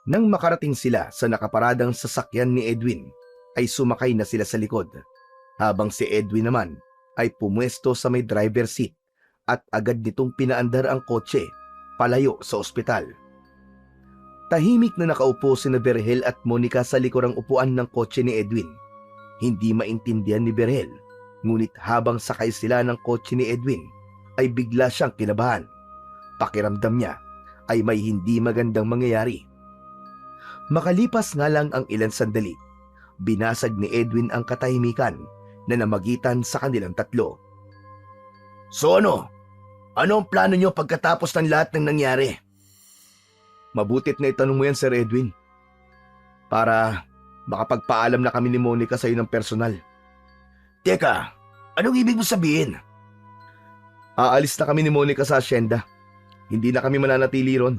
Nang makarating sila sa nakaparadang sasakyan ni Edwin, ay sumakay na sila sa likod, habang si Edwin naman ay pumwesto sa may driver seat at agad nitong pinaandar ang kotse palayo sa ospital. Tahimik na nakaupo sina Berhel at Monica sa likurang upuan ng kotse ni Edwin. Hindi maintindihan ni Berhel, ngunit habang sakay sila ng kotse ni Edwin, ay bigla siyang kinabahan. Pakiramdam niya ay may hindi magandang mangyayari. Makalipas nga lang ang ilang sandali, binasag ni Edwin ang katahimikan na namagitan sa kanilang tatlo. So ano? Ano ang plano niyo pagkatapos ng lahat ng nangyari? Mabutit na itanong mo yan, Sir Edwin. Para makapagpaalam na kami ni Monica sa iyo ng personal. Teka, anong ibig mo sabihin? Aalis na kami ni Monica sa asyenda. Hindi na kami mananatili ron.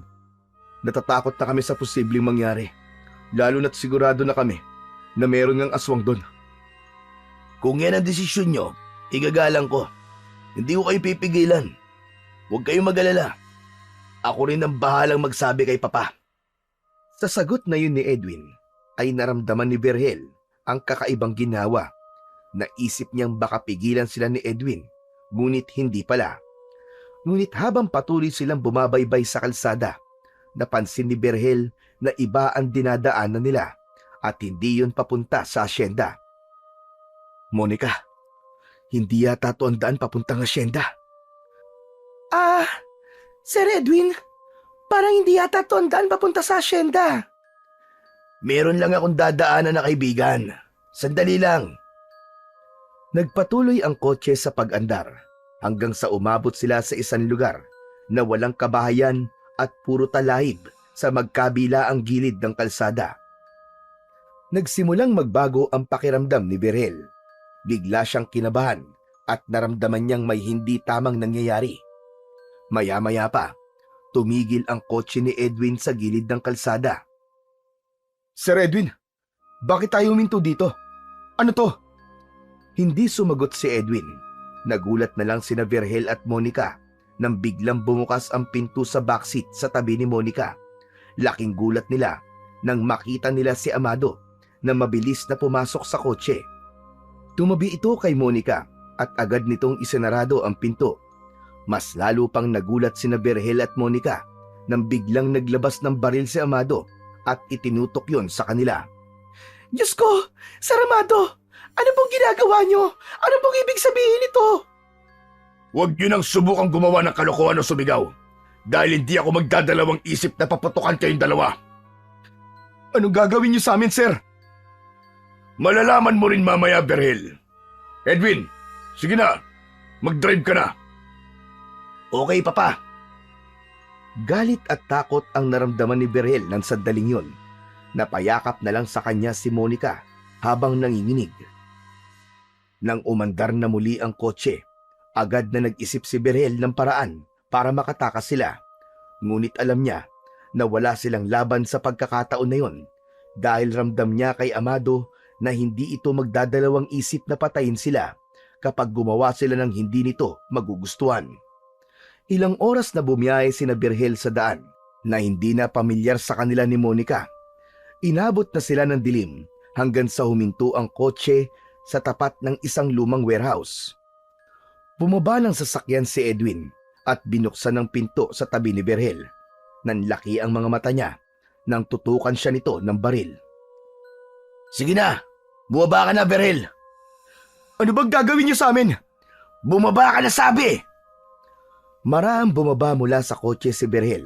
Natatakot na kami sa posibleng mangyari. Lalo na't sigurado na kami na meron ngang aswang doon. Kung yan ang desisyon nyo, igagalang ko. Hindi ko kayo pipigilan. Huwag kayong mag-alala. Ako rin ang bahalang magsabi kay Papa. Sa sagot na yun ni Edwin, ay naramdaman ni Berhel ang kakaibang ginawa. Naisip niyang baka pigilan sila ni Edwin, ngunit hindi pala. Ngunit habang patuloy silang bumabaybay sa kalsada, napansin ni Berhel na iba ang dinadaanan nila at hindi yun papunta sa asyenda. Monica, hindi yata to ang daan papuntang asyenda. Sir Edwin, parang hindi yata to ang daan papunta sa asyenda. Meron lang akong dadaanan na kaibigan. Sandali lang. Nagpatuloy ang kotse sa pag-andar hanggang sa umabot sila sa isang lugar na walang kabahayan at puro talahib sa magkabila ang gilid ng kalsada. Nagsimulang magbago ang pakiramdam ni Berhel. Bigla siyang kinabahan at naramdaman niyang may hindi tamang nangyayari. Maya-maya pa, tumigil ang kotse ni Edwin sa gilid ng kalsada. Sir Edwin, bakit tayo huminto dito? Ano to? Hindi sumagot si Edwin. Nagulat na lang sina Berhel at Monica nang biglang bumukas ang pinto sa backseat sa tabi ni Monica. Laking gulat nila nang makita nila si Amado na mabilis na pumasok sa kotse. Tumabi ito kay Monica at agad nitong isinarado ang pinto. Mas lalo pang nagulat sina Berhel at Monica nang biglang naglabas ng baril si Amado at itinutok yon sa kanila. Diyos ko, Sir Amado, ano pong ginagawa nyo? Ano pong ibig sabihin nito? Huwag niyo nang subukang gumawa ng kalokohan o sumigaw. Dahil hindi ako magdadalawang isip na paputukan kayong dalawa. Anong gagawin niyo sa amin, sir? Malalaman mo rin mamaya, Berhel. Edwin, sige na. Mag-drive ka na. Okay, Papa. Galit at takot ang naramdaman ni Berhel ng sandaling yun. Napayakap na lang sa kanya si Monica habang nanginginig. Nang umandar na muli ang kotse, agad na nag-isip si Berhel ng paraan para makatakas sila. Ngunit alam niya na wala silang laban sa pagkakataon na yon dahil ramdam niya kay Amado na hindi ito magdadalawang isip na patayin sila kapag gumawa sila ng hindi nito magugustuhan. Ilang oras na bumiyahe sina Berhel sa daan na hindi na pamilyar sa kanila ni Monica. Inabot na sila ng dilim hanggang sa huminto ang kotse sa tapat ng isang lumang warehouse. Bumaba ng sasakyan si Edwin at binuksan ang pinto sa tabi ni Berhel. Nanlaki ang mga mata niya nang tutukan siya nito ng baril. Sige na, bumaba ka na, Berhel. Ano bang gagawin niyo sa amin? Bumaba ka na, sabi! Maraang bumaba mula sa kotse si Berhel.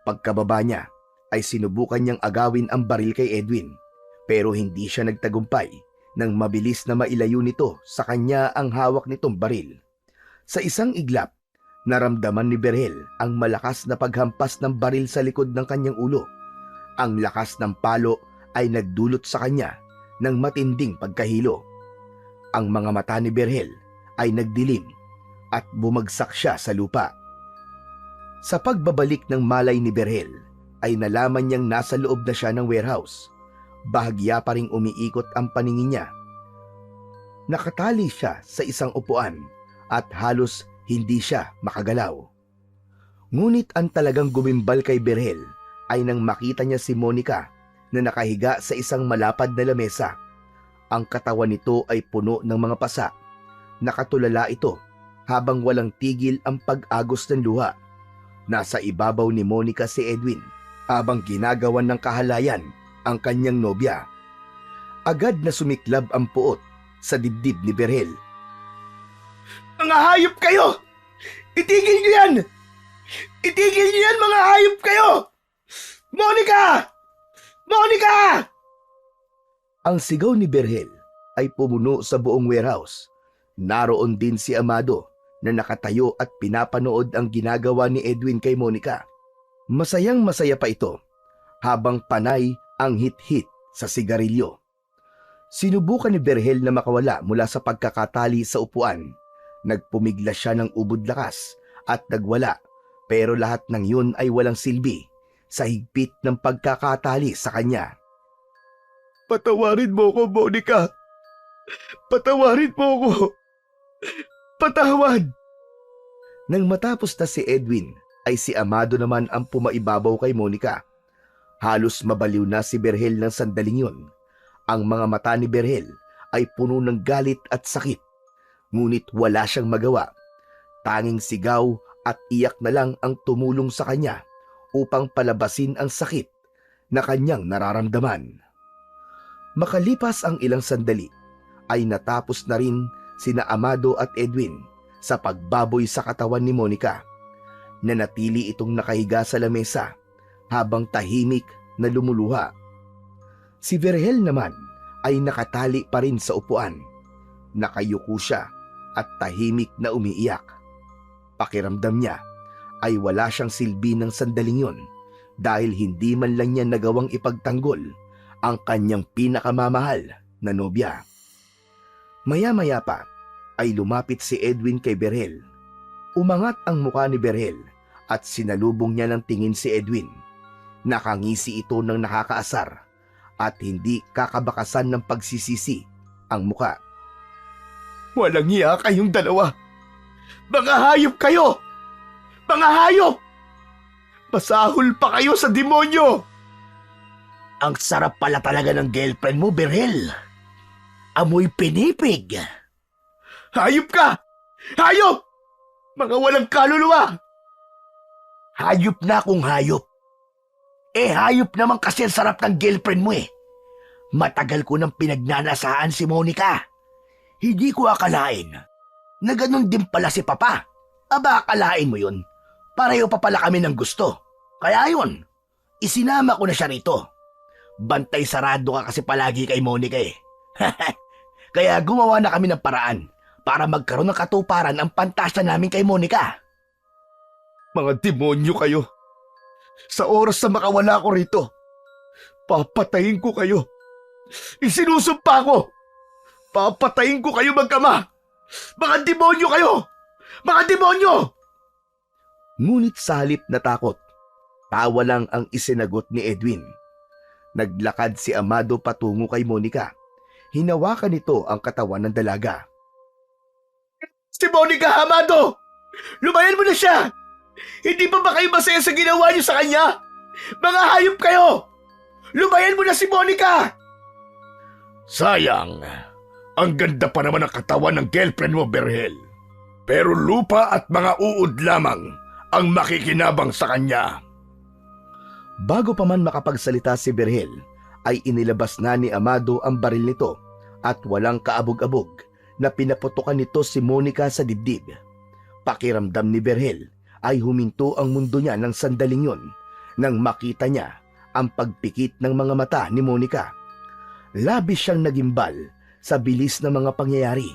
Pagkababa niya ay sinubukan niyang agawin ang baril kay Edwin, pero hindi siya nagtagumpay nang mabilis na mailayo nito sa kanya ang hawak nitong baril. Sa isang iglap, naramdaman ni Berhel ang malakas na paghampas ng baril sa likod ng kanyang ulo. Ang lakas ng palo ay nagdulot sa kanya ng matinding pagkahilo. Ang mga mata ni Berhel ay nagdilim at bumagsak siya sa lupa. Sa pagbabalik ng malay ni Berhel, ay nalaman niyang nasa loob na siya ng warehouse. Bahagya pa ring umiikot ang paningin niya. Nakatali siya sa isang upuan at halos hindi siya makagalaw. Ngunit ang talagang gumimbal kay Berhel ay nang makita niya si Monica na nakahiga sa isang malapad na lamesa. Ang katawan nito ay puno ng mga pasa. Nakatulala ito habang walang tigil ang pag-agos ng luha. Nasa ibabaw ni Monica si Edwin habang ginagawan ng kahalayan ang kanyang nobya. Agad na sumiklab ang puot sa dibdib ni Berhel. Mga hayop kayo! Itigil niyo yan! Itigil niyo yan, mga hayop kayo! Monica! Monica! Ang sigaw ni Berhel ay pumuno sa buong warehouse. Naroon din si Amado na nakatayo at pinapanood ang ginagawa ni Edwin kay Monica. Masayang masaya pa ito habang panay ang hit-hit sa sigarilyo. Sinubukan ni Berhel na makawala mula sa pagkakatali sa upuan. Nagpumigla siya ng ubod lakas at nagwala, pero lahat ng yun ay walang silbi sa higpit ng pagkakatali sa kanya. Patawarin mo ko, Monica. Patawarin mo ko. Patawad. Nang matapos na si Edwin, ay si Amado naman ang pumaibabaw kay Monica. Halos mabaliw na si Berhel ng sandaling yun. Ang mga mata ni Berhel ay puno ng galit at sakit. Ngunit wala siyang magawa. Tanging sigaw at iyak na lang ang tumulong sa kanya upang palabasin ang sakit na kanyang nararamdaman. Makalipas ang ilang sandali, ay natapos na rin sina Amado at Edwin sa pagbaboy sa katawan ni Monica. Nanatili itong nakahiga sa lamesa habang tahimik na lumuluha. Si Berhel naman ay nakatali pa rin sa upuan. Nakayuko siya at tahimik na umiiyak. Pakiramdam niya ay wala siyang silbi ng sandaling yon dahil hindi man lang niya nagawang ipagtanggol ang kanyang pinakamamahal na nobya. Maya-maya pa ay lumapit si Edwin kay Berhel. Umangat ang mukha ni Berhel at sinalubong niya ng tingin si Edwin. Nakangisi ito ng nakakaasar at hindi kakabakasan ng pagsisisi ang muka. Walang hiya kayong dalawa. Mga hayop kayo! Mga hayop! Masahol pa kayo sa demonyo! Ang sarap pala talaga ng girlfriend mo, Berhel. Amoy pinipig. Hayop ka! Hayop! Mga walang kaluluwa! Hayop na kung hayop. Hayop naman kasi ang sarap ng girlfriend mo eh. Matagal ko nang pinagnanasaan si Monica. Hindi ko akalain na ganun din pala si Papa. Aba, akalain mo yun. Pareho pa pala kami ng gusto. Kaya yun, isinama ko na siya rito. Bantay sarado ka kasi palagi kay Monica eh. Kaya gumawa na kami ng paraan para magkaroon ng katuparan ang pantasya namin kay Monica. Mga demonyo kayo. Sa oras na makawala ko rito, papatayin ko kayo. Isinusumpa ko. Papatayin ko kayo magkama. Mga demonyo kayo! Mga demonyo! Ngunit sa halip na takot, tawa lang ang isinagot ni Edwin. Naglakad si Amado patungo kay Monica. Hinawakan nito ang katawan ng dalaga. Si Monica, Amado! Lumayan mo na siya! Hindi pa ba kayo masaya sa ginawa niyo sa kanya? Mga hayop kayo! Lumayan mo na si Monica! Sayang, ang ganda pa naman ng katawan ng girlfriend mo, Berhel. Pero lupa at mga uod lamang ang makikinabang sa kanya. Bago pa man makapagsalita si Berhel, ay inilabas na ni Amado ang baril nito at walang kaabog-abog na pinaputukan nito si Monica sa dibdib. Pakiramdam ni Berhel ay huminto ang mundo niya ng sandaling yun nang makita niya ang pagpikit ng mga mata ni Monica. Labis siyang nagimbal sa bilis ng mga pangyayari.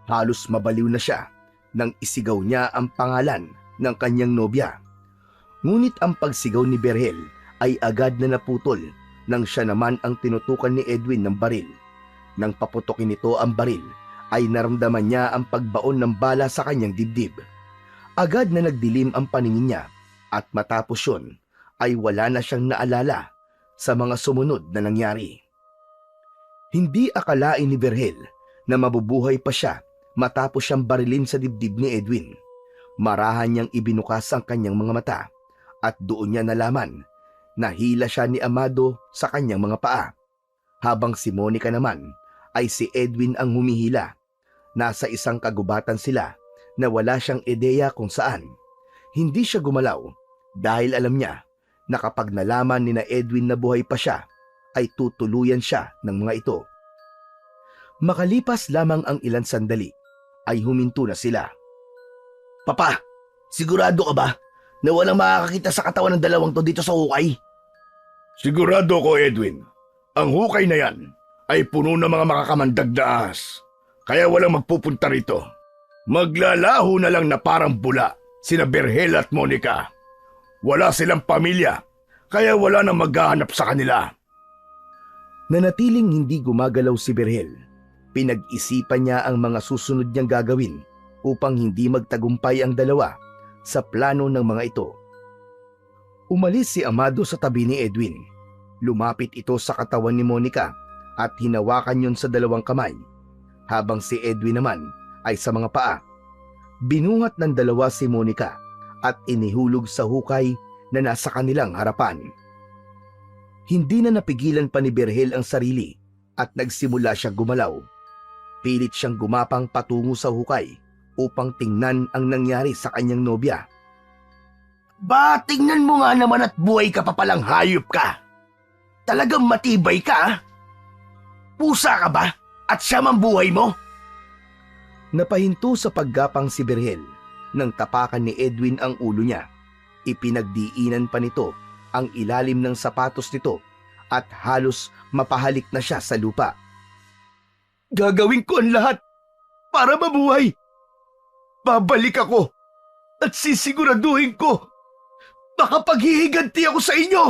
Halos mabaliw na siya nang isigaw niya ang pangalan ng kanyang nobya. Ngunit ang pagsigaw ni Berhel ay agad na naputol nang siya naman ang tinutukan ni Edwin ng baril. Nang paputokin nito ang baril, ay naramdaman niya ang pagbaon ng bala sa kanyang dibdib. Agad na nagdilim ang paningin niya at matapos yun ay wala na siyang naalala sa mga sumunod na nangyari. Hindi akalain ni Berhel na mabubuhay pa siya matapos siyang barilin sa dibdib ni Edwin. Marahan niyang ibinukas ang kanyang mga mata at doon niya nalaman na hila siya ni Amado sa kanyang mga paa. Habang si Monica naman ay si Edwin ang humihila. Nasa isang kagubatan sila na wala siyang ideya kung saan. Hindi siya gumalaw dahil alam niya na kapag nalaman ni na Edwin na buhay pa siya, ay tutuluyan siya ng mga ito. Makalipas lamang ang ilang sandali, ay huminto na sila. Papa, sigurado ka ba na walang makakakita sa katawan ng dalawang to dito sa hukay? Sigurado ko, Edwin. Ang hukay na yan ay puno ng mga makakamandag na ahas, kaya walang magpupunta rito. Maglalaho na lang na parang bula sina Berhel at Monica. Wala silang pamilya, kaya wala nang maghahanap sa kanila. Nanatiling hindi gumagalaw si Berhel. Pinag-isipan niya ang mga susunod niyang gagawin upang hindi magtagumpay ang dalawa sa plano ng mga ito. Umalis si Amado sa tabi ni Edwin. Lumapit ito sa katawan ni Monica at hinawakan yon sa dalawang kamay, habang si Edwin naman ay sa mga paa. Binuhat ng dalawa si Monica at inihulog sa hukay na nasa kanilang harapan. Hindi na napigilan pa ni Berhel ang sarili at nagsimula siyang gumalaw. Pilit siyang gumapang patungo sa hukay upang tingnan ang nangyari sa kanyang nobya. Ba, tingnan mo nga naman at buhay ka pa palang hayop ka. Talagang matibay ka, ah. Pusa ka ba? At siya man buhay mo? Napahinto sa paggapang si Berhel nang tapakan ni Edwin ang ulo niya. Ipinagdiinan pa nito ang ilalim ng sapatos nito at halos mapahalik na siya sa lupa. Gagawin ko ang lahat para mabuhay. Babalik ako at sisiguraduhin ko makapaghihiganti ako sa inyo.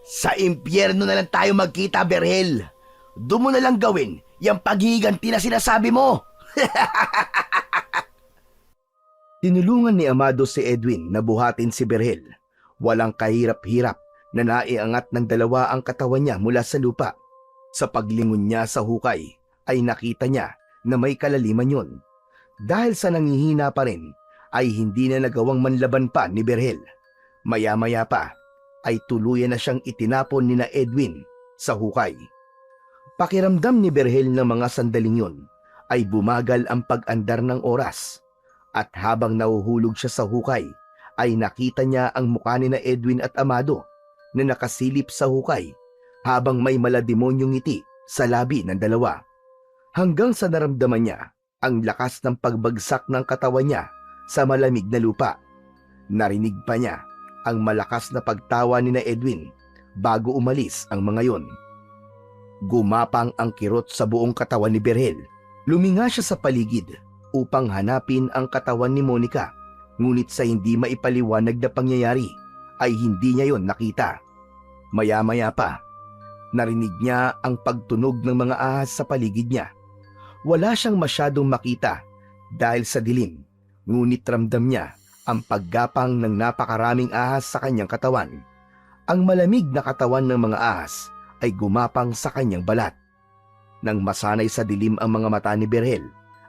Sa impyerno na lang tayo magkita, Berhel. Doon mo na lang gawin yung paghihiganti na sinasabi mo. Tinulungan ni Amado si Edwin na buhatin si Berhel. Walang kahirap-hirap na naiangat ng dalawa ang katawan niya mula sa lupa. Sa paglingon niya sa hukay ay nakita niya na may kalaliman yun. Dahil sa nangihina pa rin ay hindi na nagawang manlaban pa ni Berhel. Maya-maya pa ay tuluyan na siyang itinapon ni na Edwin sa hukay. Pakiramdam ni Berhel ng mga sandaling yun ay bumagal ang pag-andar ng oras. At habang nahuhulog siya sa hukay, ay nakita niya ang mukha ni na Edwin at Amado na nakasilip sa hukay habang may malademonyong ngiti sa labi ng dalawa. Hanggang sa naramdaman niya ang lakas ng pagbagsak ng katawan niya sa malamig na lupa. Narinig pa niya ang malakas na pagtawa ni na Edwin bago umalis ang mga yon. Gumapang ang kirot sa buong katawan ni Berhel. Luminga siya sa paligid upang hanapin ang katawan ni Monica, ngunit sa hindi maipaliwanag na pangyayari ay hindi niya yon nakita. Maya-maya pa, narinig niya ang pagtunog ng mga ahas sa paligid niya. Wala siyang masyadong makita dahil sa dilim, ngunit ramdam niya ang paggapang ng napakaraming ahas sa kanyang katawan. Ang malamig na katawan ng mga ahas ay gumapang sa kanyang balat. Nang masanay sa dilim ang mga mata ni Berhel,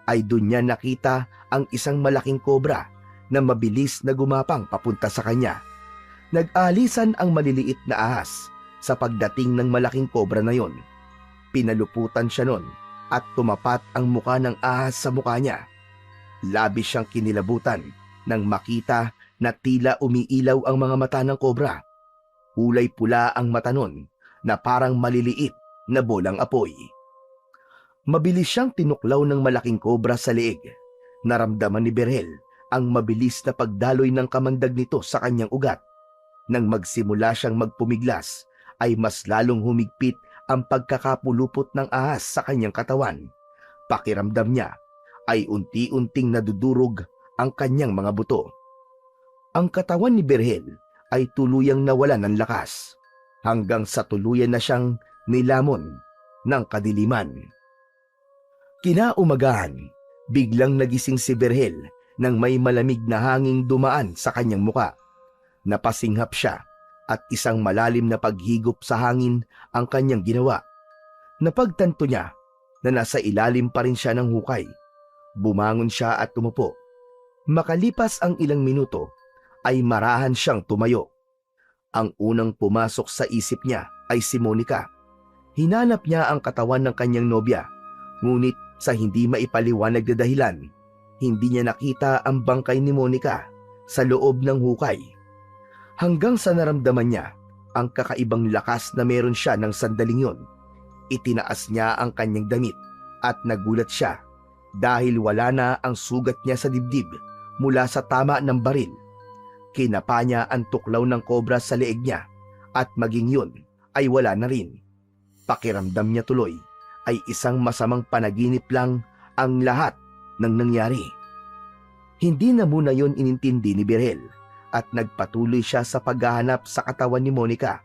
ay doon niya nakita ang isang malaking kobra na mabilis na gumapang papunta sa kanya. Nag-alisan ang maliliit na ahas sa pagdating ng malaking kobra na yon. Pinaluputan siya nun at tumapat ang muka ng ahas sa muka niya. Labis siyang kinilabutan nang makita na tila umiilaw ang mga mata ng kobra. Kulay pula ang mata nun na parang maliliit na bolang apoy. Mabilis siyang tinuklaw ng malaking kobra sa leeg. Naramdaman ni Berhel ang mabilis na pagdaloy ng kamandag nito sa kanyang ugat. Nang magsimula siyang magpumiglas, ay mas lalong humigpit ang pagkakapulupot ng ahas sa kanyang katawan. Pakiramdam niya ay unti-unting nadudurog ang kanyang mga buto. Ang katawan ni Berhel ay tuluyang nawalan ng lakas, hanggang sa tuluyan na siyang nilamon ng kadiliman. Kinaumagahan, biglang nagising si Berhel nang may malamig na hanging dumaan sa kanyang muka. Napasinghap siya at isang malalim na paghigop sa hangin ang kanyang ginawa. Napagtanto niya na nasa ilalim pa rin siya ng hukay. Bumangon siya at tumupo. Makalipas ang ilang minuto, ay marahan siyang tumayo. Ang unang pumasok sa isip niya ay si Monica. Hinanap niya ang katawan ng kanyang nobya, ngunit sa hindi maipaliwanag na dahilan, hindi niya nakita ang bangkay ni Monica sa loob ng hukay. Hanggang sa naramdaman niya ang kakaibang lakas na meron siya ng sandaling yon. Itinaas niya ang kanyang damit at nagulat siya dahil wala na ang sugat niya sa dibdib mula sa tama ng baril. Kinapa niya ang tuklaw ng kobra sa leeg niya at maging yun ay wala na rin. Pakiramdam niya tuloy ay isang masamang panaginip lang ang lahat ng nangyari. Hindi na muna yon inintindi ni Berhel at nagpatuloy siya sa paghahanap sa katawan ni Monica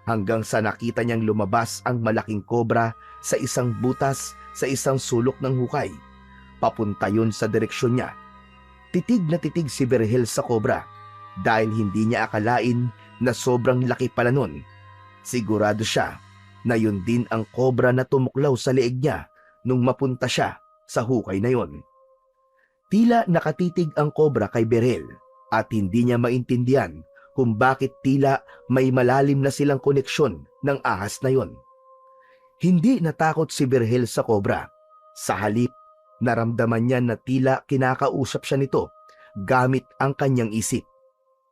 hanggang sa nakita niyang lumabas ang malaking kobra sa isang butas sa isang sulok ng hukay. Papunta yun sa direksyon niya. Titig na titig si Berhel sa kobra dahil hindi niya akalain na sobrang laki pala nun. Sigurado siya na yun din ang kobra na tumuklaw sa leeg niya nung mapunta siya sa hukay na yon. Tila nakatitig ang kobra kay Berhel at hindi niya maintindihan kung bakit tila may malalim na silang koneksyon ng ahas na yon. Hindi natakot si Berhel sa kobra. Sa halip, naramdaman niya na tila kinakausap siya nito gamit ang kanyang isip.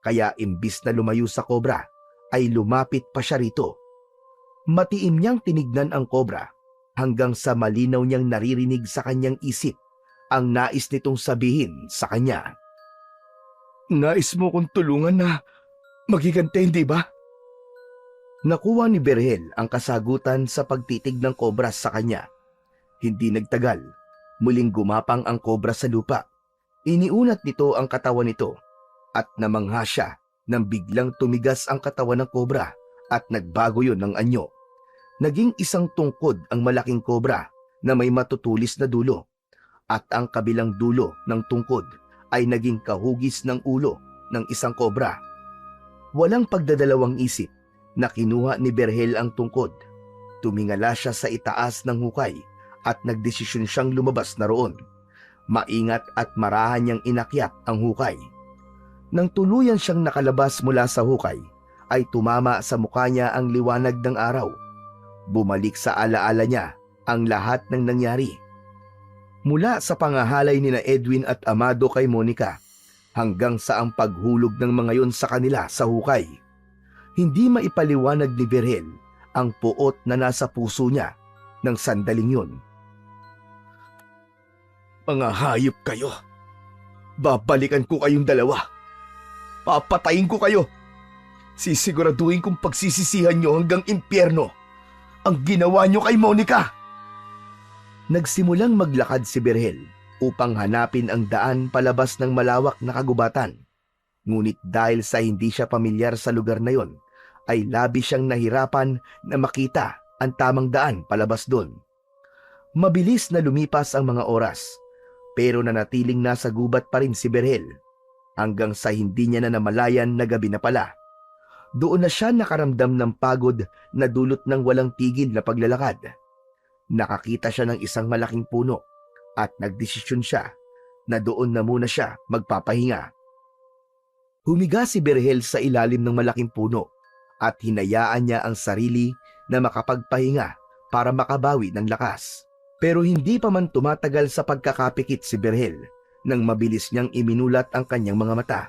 Kaya imbis na lumayo sa kobra, ay lumapit pa siya rito. Matiim niyang tinignan ang kobra hanggang sa malinaw niyang naririnig sa kanyang isip ang nais nitong sabihin sa kanya. Nais mo kong tulungan na magigante, hindi ba? Nakuha ni Berhel ang kasagutan sa pagtitig ng kobra sa kanya. Hindi nagtagal, muling gumapang ang kobra sa lupa. Iniunat nito ang katawan nito at namangha siya nang biglang tumigas ang katawan ng kobra at nagbago yon ng anyo. Naging isang tungkod ang malaking kobra na may matutulis na dulo at ang kabilang dulo ng tungkod ay naging kahugis ng ulo ng isang kobra. Walang pagdadalawang isip na kinuha ni Berhel ang tungkod. Tumingala siya sa itaas ng hukay at nagdesisyon siyang lumabas na roon. Maingat at marahan niyang inakyat ang hukay. Nang tuluyan siyang nakalabas mula sa hukay, ay tumama sa mukha niya ang liwanag ng araw. Bumalik sa alaala niya ang lahat ng nangyari. Mula sa pangahalay ni na Edwin at Amado kay Monica, hanggang sa ang paghulog ng mga yon sa kanila sa hukay. Hindi maipaliwanag ni Berhel ang puot na nasa puso niya ng sandaling yun. Mga hayop kayo! Babalikan ko kayong dalawa! Papatayin ko kayo! Sisiguraduhin kong pagsisisihan nyo hanggang impyerno ang ginawa nyo kay Monica! Nagsimulang maglakad si Berhel upang hanapin ang daan palabas ng malawak na kagubatan. Ngunit dahil sa hindi siya pamilyar sa lugar na yon, ay labis siyang nahirapan na makita ang tamang daan palabas doon. Mabilis na lumipas ang mga oras, pero nanatiling nasa gubat pa rin si Berhel hanggang sa hindi niya na namalayan na gabi na pala. Doon na siya nakaramdam ng pagod na dulot ng walang tigil na paglalakad. Nakakita siya ng isang malaking puno at nagdesisyon siya na doon na muna siya magpapahinga. Humiga si Berhel sa ilalim ng malaking puno at hinayaan niya ang sarili na makapagpahinga para makabawi ng lakas. Pero hindi pa man tumatagal sa pagkakapikit si Berhel nang mabilis niyang iminulat ang kanyang mga mata.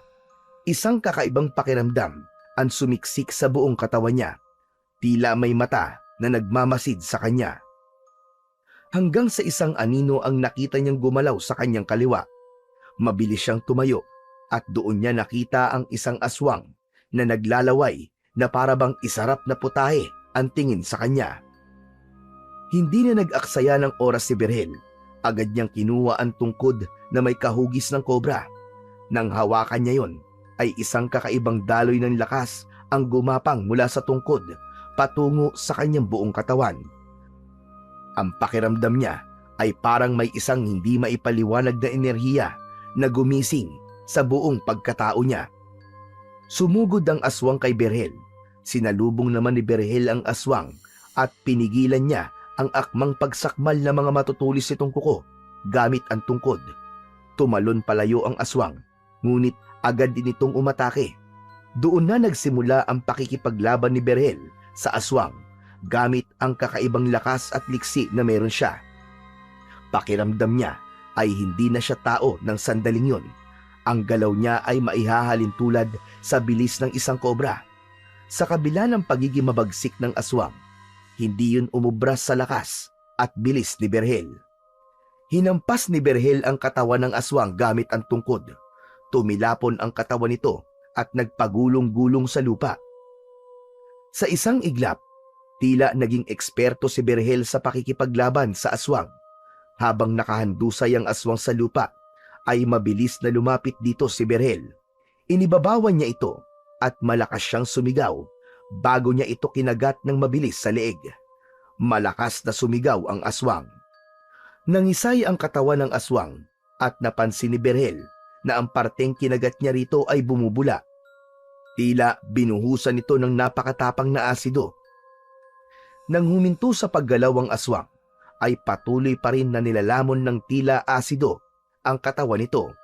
Isang kakaibang pakiramdam ang sumiksik sa buong katawan niya. Tila may mata na nagmamasid sa kanya. Hanggang sa isang anino ang nakita niyang gumalaw sa kanyang kaliwa. Mabilis siyang tumayo at doon niya nakita ang isang aswang na naglalaway na parabang isarap na putahe ang tingin sa kanya. Hindi na nag-aksaya ng oras si Berhel. Agad niyang kinuha ang tungkod na may kahugis ng kobra. Nang hawakan niya yon, ay isang kakaibang daloy ng lakas ang gumapang mula sa tungkod patungo sa kanyang buong katawan. Ang pakiramdam niya ay parang may isang hindi maipaliwanag na enerhiya na gumising sa buong pagkatao niya. Sumugod ang aswang kay Berhel. Sinalubong naman ni Berhel ang aswang at pinigilan niya ang akmang pagsakmal na mga matutulis nitong kuko gamit ang tungkod. Tumalon palayo ang aswang, ngunit agad din itong umatake. Doon na nagsimula ang pakikipaglaban ni Berhel sa aswang gamit ang kakaibang lakas at liksi na meron siya. Pakiramdam niya ay hindi na siya tao ng sandaling yon. Ang galaw niya ay maihahalin tulad sa bilis ng isang kobra. Sa kabila ng pagiging mabagsik ng aswang, hindi yun umubras sa lakas at bilis ni Berhel. Hinampas ni Berhel ang katawan ng aswang gamit ang tungkod. Tumilapon ang katawan nito at nagpagulong-gulong sa lupa. Sa isang iglap, tila naging eksperto si Berhel sa pakikipaglaban sa aswang. Habang nakahandusay ang aswang sa lupa, ay mabilis na lumapit dito si Berhel. Inibabawan niya ito at malakas siyang sumigaw bago niya ito kinagat ng mabilis sa leeg. Malakas na sumigaw ang aswang. Nangisay ang katawan ng aswang at napansin ni Berhel na ang parteng kinagat niya rito ay bumubula. Tila binuhusan ito ng napakatapang na asido. Nang huminto sa paggalaw ang aswang, ay patuloy pa rin na nilalamon ng tila asido ang katawan nito.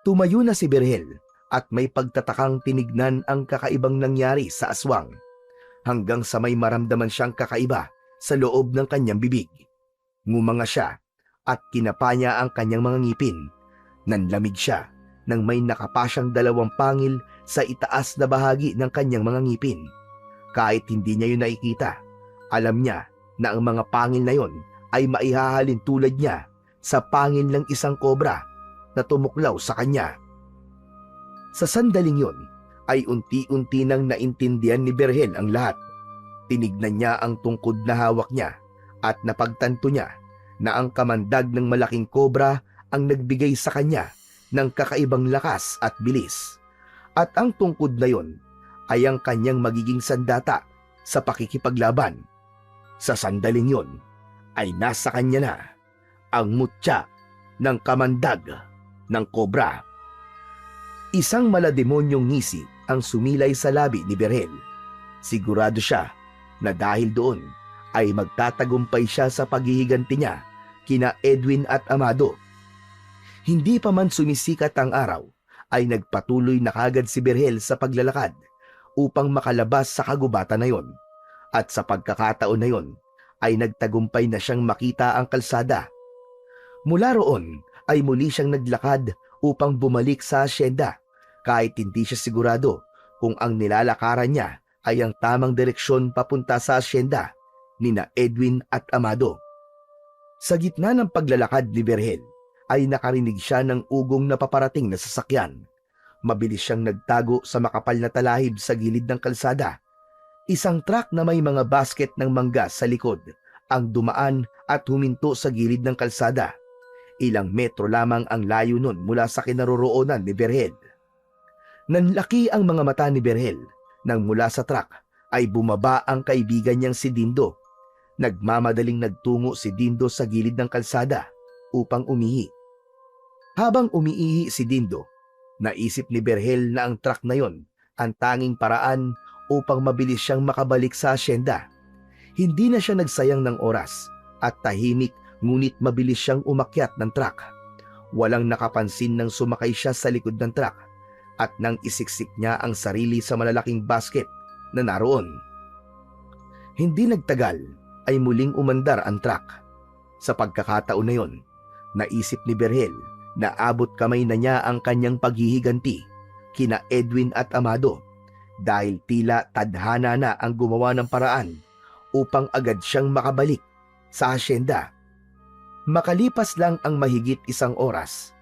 Tumayo na si Berhel at may pagtatakang tinignan ang kakaibang nangyari sa aswang hanggang sa may maramdaman siyang kakaiba sa loob ng kanyang bibig. Ngumanga siya at kinapa niya ang kanyang mga ngipin. Nanlamig siya nang may nakapa siyang dalawang pangil sa itaas na bahagi ng kanyang mga ngipin. Kahit hindi niya yun nakikita, alam niya na ang mga pangil na yon ay maihahalin tulad niya sa pangil ng isang kobra na tumuklaw sa kanya. Sa sandaling yon ay unti-unti nang naintindihan ni Berhel ang lahat. Tinignan niya ang tungkod na hawak niya at napagtanto niya na ang kamandag ng malaking kobra ang nagbigay sa kanya ng kakaibang lakas at bilis. At ang tungkod na yon ay ang kanyang magiging sandata sa pakikipaglaban. Sa sandaling yon ay nasa kanya na ang mutya ng kamandag ng kobra. Isang malademonyong ngisi ang sumilay sa labi ni Berhel. Sigurado siya na dahil doon ay magtatagumpay siya sa paghihiganti niya kina Edwin at Amado. Hindi pa man sumisikat ang araw, ay nagpatuloy na kagad si Berhel sa paglalakad upang makalabas sa kagubatan na yon. At sa pagkakataon na yon, ay nagtagumpay na siyang makita ang kalsada. Mula roon ay muli siyang naglakad upang bumalik sa asyenda kahit hindi siya sigurado kung ang nilalakaran niya ay ang tamang direksyon papunta sa asyenda nina Edwin at Amado. Sa gitna ng paglalakad ni Berhel ay nakarinig siya ng ugong na paparating na sasakyan. Mabilis siyang nagtago sa makapal na talahib sa gilid ng kalsada. Isang truck na may mga basket ng mangga sa likod ang dumaan at huminto sa gilid ng kalsada. Ilang metro lamang ang layo nun mula sa kinaroroonan ni Berhel. Nanlaki ang mga mata ni Berhel nang mula sa truck ay bumaba ang kaibigan niyang si Dindo. Nagmamadaling nagtungo si Dindo sa gilid ng kalsada upang umihi. Habang umiihi si Dindo, naisip ni Berhel na ang truck na yon ang tanging paraan upang mabilis siyang makabalik sa asyenda. Hindi na siya nagsayang ng oras at tahimik ngunit mabilis siyang umakyat ng truck. Walang nakapansin nang sumakay siya sa likod ng truck at nang isiksik niya ang sarili sa malalaking basket na naroon. Hindi nagtagal ay muling umandar ang truck. Sa pagkakataon na yon, naisip ni Berhel na abot kamay na niya ang kanyang paghihiganti kina Edwin at Amado dahil tila tadhana na ang gumawa ng paraan upang agad siyang makabalik sa asyenda. Makalipas lang ang mahigit isang oras,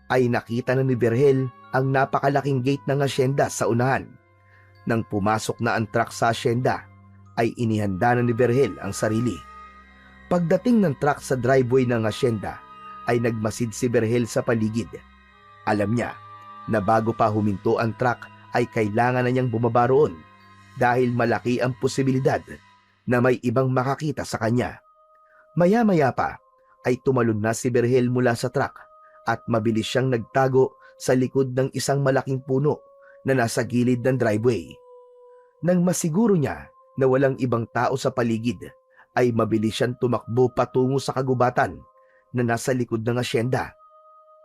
ay nakita na ni Berhel ang napakalaking gate ng asyenda sa unahan. Nang pumasok na ang truck sa asyenda, ay inihanda na ni Berhel ang sarili. Pagdating ng truck sa driveway ng asyenda, ay nagmasid si Berhel sa paligid. Alam niya na bago pa huminto ang truck ay kailangan na niyang bumaba roon dahil malaki ang posibilidad na may ibang makakita sa kanya. Maya-maya pa ay tumalon na si Berhel mula sa truck at mabilis siyang nagtago sa likod ng isang malaking puno na nasa gilid ng driveway. Nang masiguro niya na walang ibang tao sa paligid, ay mabilis siyang tumakbo patungo sa kagubatan na nasa likod ng asyenda.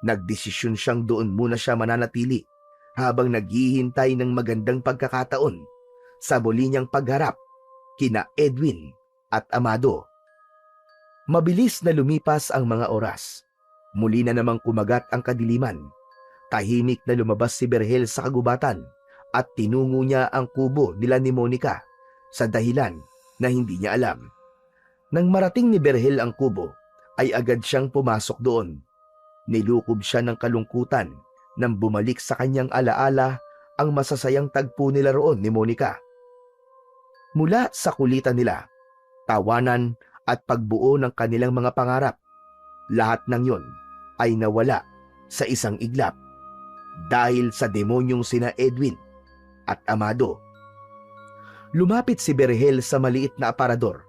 Nagdesisyon siyang doon muna siya mananatili habang naghihintay ng magandang pagkakataon sa muli niyang pagharap kina Edwin at Amado. Mabilis na lumipas ang mga oras. Muli na namang kumagat ang kadiliman. Tahimik na lumabas si Berhel sa kagubatan at tinungo niya ang kubo nila ni Monica sa dahilan na hindi niya alam. Nang marating ni Berhel ang kubo, ay agad siyang pumasok doon. Nilukob siya ng kalungkutan nang bumalik sa kanyang alaala ang masasayang tagpo nila roon ni Monica. Mula sa kulitan nila, tawanan at pagbuo ng kanilang mga pangarap, lahat ng yon ay nawala sa isang iglap dahil sa demonyong sina Edwin at Amado. Lumapit si Berhel sa maliit na aparador.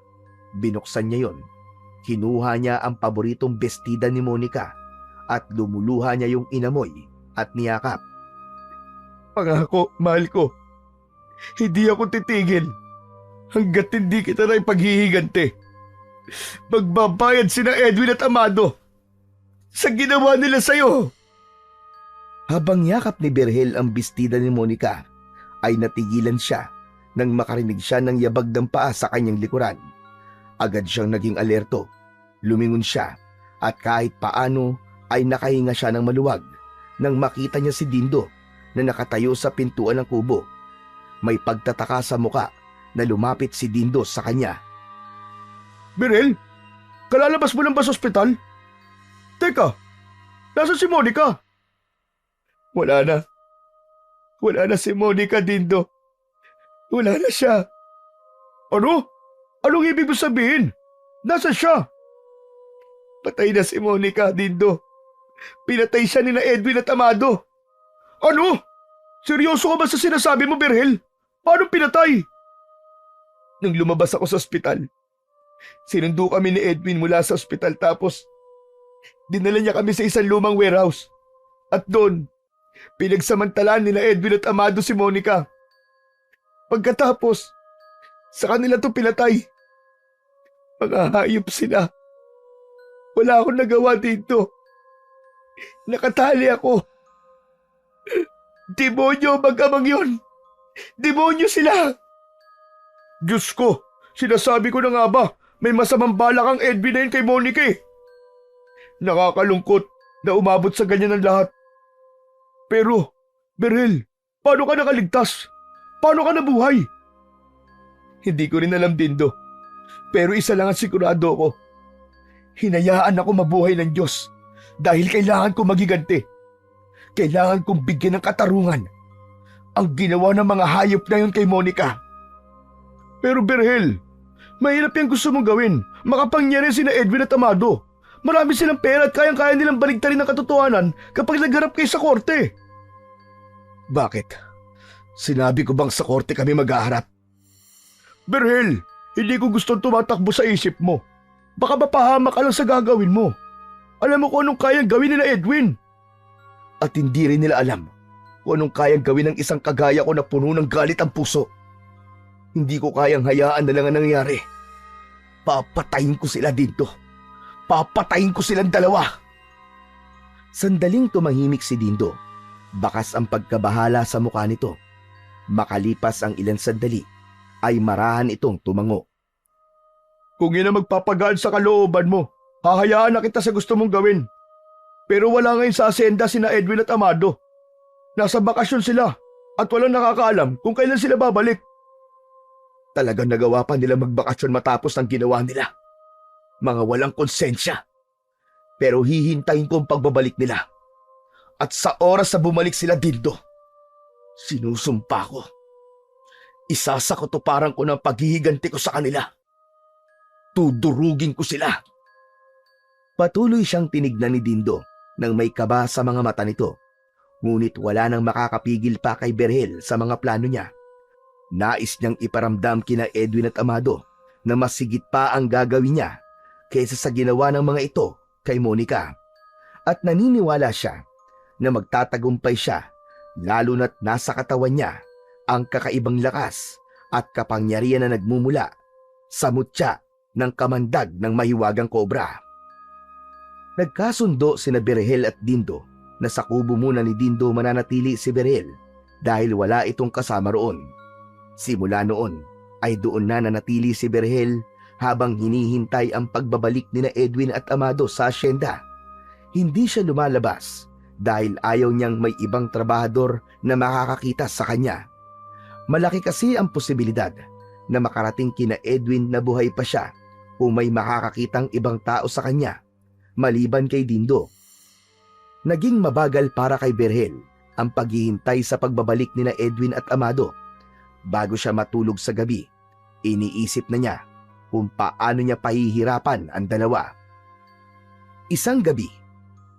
Binuksan niya yon. Kinuha niya ang paboritong bestida ni Monica at lumuluha niya yung inamoy at niyakap. Pangako, mahal ko, hindi ako titigil hanggat hindi kita na ipaghihiganti. Magbabayad sina Edwin at Amado sa ginawa nila sa'yo. Habang yakap ni Berhel ang bestida ni Monica, ay natigilan siya nang makarinig siya ng yabag ng paa sa kanyang likuran. Agad siyang naging alerto. Lumingon siya at kahit paano ay nakahinga siya ng maluwag nang makita niya si Dindo na nakatayo sa pintuan ng kubo. May pagtataka sa muka na lumapit si Dindo sa kanya. Berhel, kalalabas mo lang ba sa ospital? Teka, nasa si Monica? Wala na. Wala na si Monica, Dindo. Wala na siya. Ano? Anong ibig mo sabihin? Nasaan siya? Patay na si Monica, Dindo. Pinatay siya ni na Edwin at Amado. Ano? Seryoso ka ba sa sinasabi mo, Berhel? Paano pinatay? Nung lumabas ako sa ospital, sinundo kami ni Edwin mula sa ospital tapos dinala niya kami sa isang lumang warehouse. At doon, pinagsamantalaan ni na Edwin at Amado si Monica. Pagkatapos, sa kanila to pinatay. Mga hayop sila. Wala akong nagawa dito. Nakatali ako. Demonyo mag-amang yun. Demonyo sila. Diyos ko, sinasabi ko na nga ba, may masamang balak ang Edwin na yun kay Monica eh. Nakakalungkot na umabot sa ganyan ang lahat. Pero, Berhel, paano ka nakaligtas? Paano ka nabuhay? Hindi ko rin alam, Dindo. Pero isa lang ang sigurado ko. Hinayaan ako mabuhay ng Diyos dahil kailangan ko magiganti. Kailangan kong bigyan ng katarungan ang ginawa ng mga hayop na yun kay Monica. Pero Berhel, mahirap yung gusto mong gawin. Makapangyarihan sina Edwin at Amado. Marami silang pera at kayang-kaya nilang baligtarin ang katotohanan kapag nagharap kayo sa korte. Bakit? Sinabi ko bang sa korte kami maghaharap? Berhel, hindi ko gustong tumatakbo sa isip mo. Baka mapahamak ka lang sa gagawin mo. Alam mo kung anong kayang gawin nila Edwin. At hindi rin nila alam kung anong kayang gawin ng isang kagaya ko na puno ng galit ang puso. Hindi ko kayang hayaan na lang ang nangyari. Papatayin ko sila dito. Papatayin ko silang dalawa. Sandaling tumahimik si Dindo. Bakas ang pagkabahala sa mukha nito. Makalipas ang ilang sandali, ay marahan itong tumango. Kung yun ang magpapagaan sa kalooban mo, hahayaan na kita sa gusto mong gawin. Pero wala ngayon sa asenda sina Edwin at Amado. Nasa bakasyon sila at walang nakakaalam kung kailan sila babalik. Talagang nagawa pa nila magbakasyon matapos ng ginawa nila. Mga walang konsensya. Pero hihintayin ko ang pagbabalik nila. At sa oras na bumalik sila Dindo, sinusumpa ko. Isasakotuparan ko ng paghihiganti ko sa kanila. Tudurugin ko sila. Patuloy siyang tinignan ni Dindo nang may kaba sa mga mata nito. Ngunit wala nang makakapigil pa kay Berhel sa mga plano niya. Nais niyang iparamdam kina Edwin at Amado na mas sigit pa ang gagawin niya kaysa sa ginawa ng mga ito kay Monica. At naniniwala siya na magtatagumpay siya lalo na't nasa katawan niya ang kakaibang lakas at kapangyarihan na nagmumula sa mutya ng kamandag ng mahiwagang kobra. Nagkasundo sina Berhel at Dindo na sa kubo muna ni Dindo mananatili si Berhel dahil wala itong kasama roon. Simula noon ay doon na nanatili si Berhel habang hinihintay ang pagbabalik nina Edwin at Amado sa asyenda. Hindi siya lumalabas dahil ayaw niyang may ibang trabahador na makakakita sa kanya. Malaki kasi ang posibilidad na makarating kina Edwin na buhay pa siya kung may makakakitang ibang tao sa kanya, maliban kay Dindo. Naging mabagal para kay Berhel ang paghihintay sa pagbabalik nina Edwin at Amado. Bago siya matulog sa gabi, iniisip na niya kung paano niya pahihirapan ang dalawa. Isang gabi,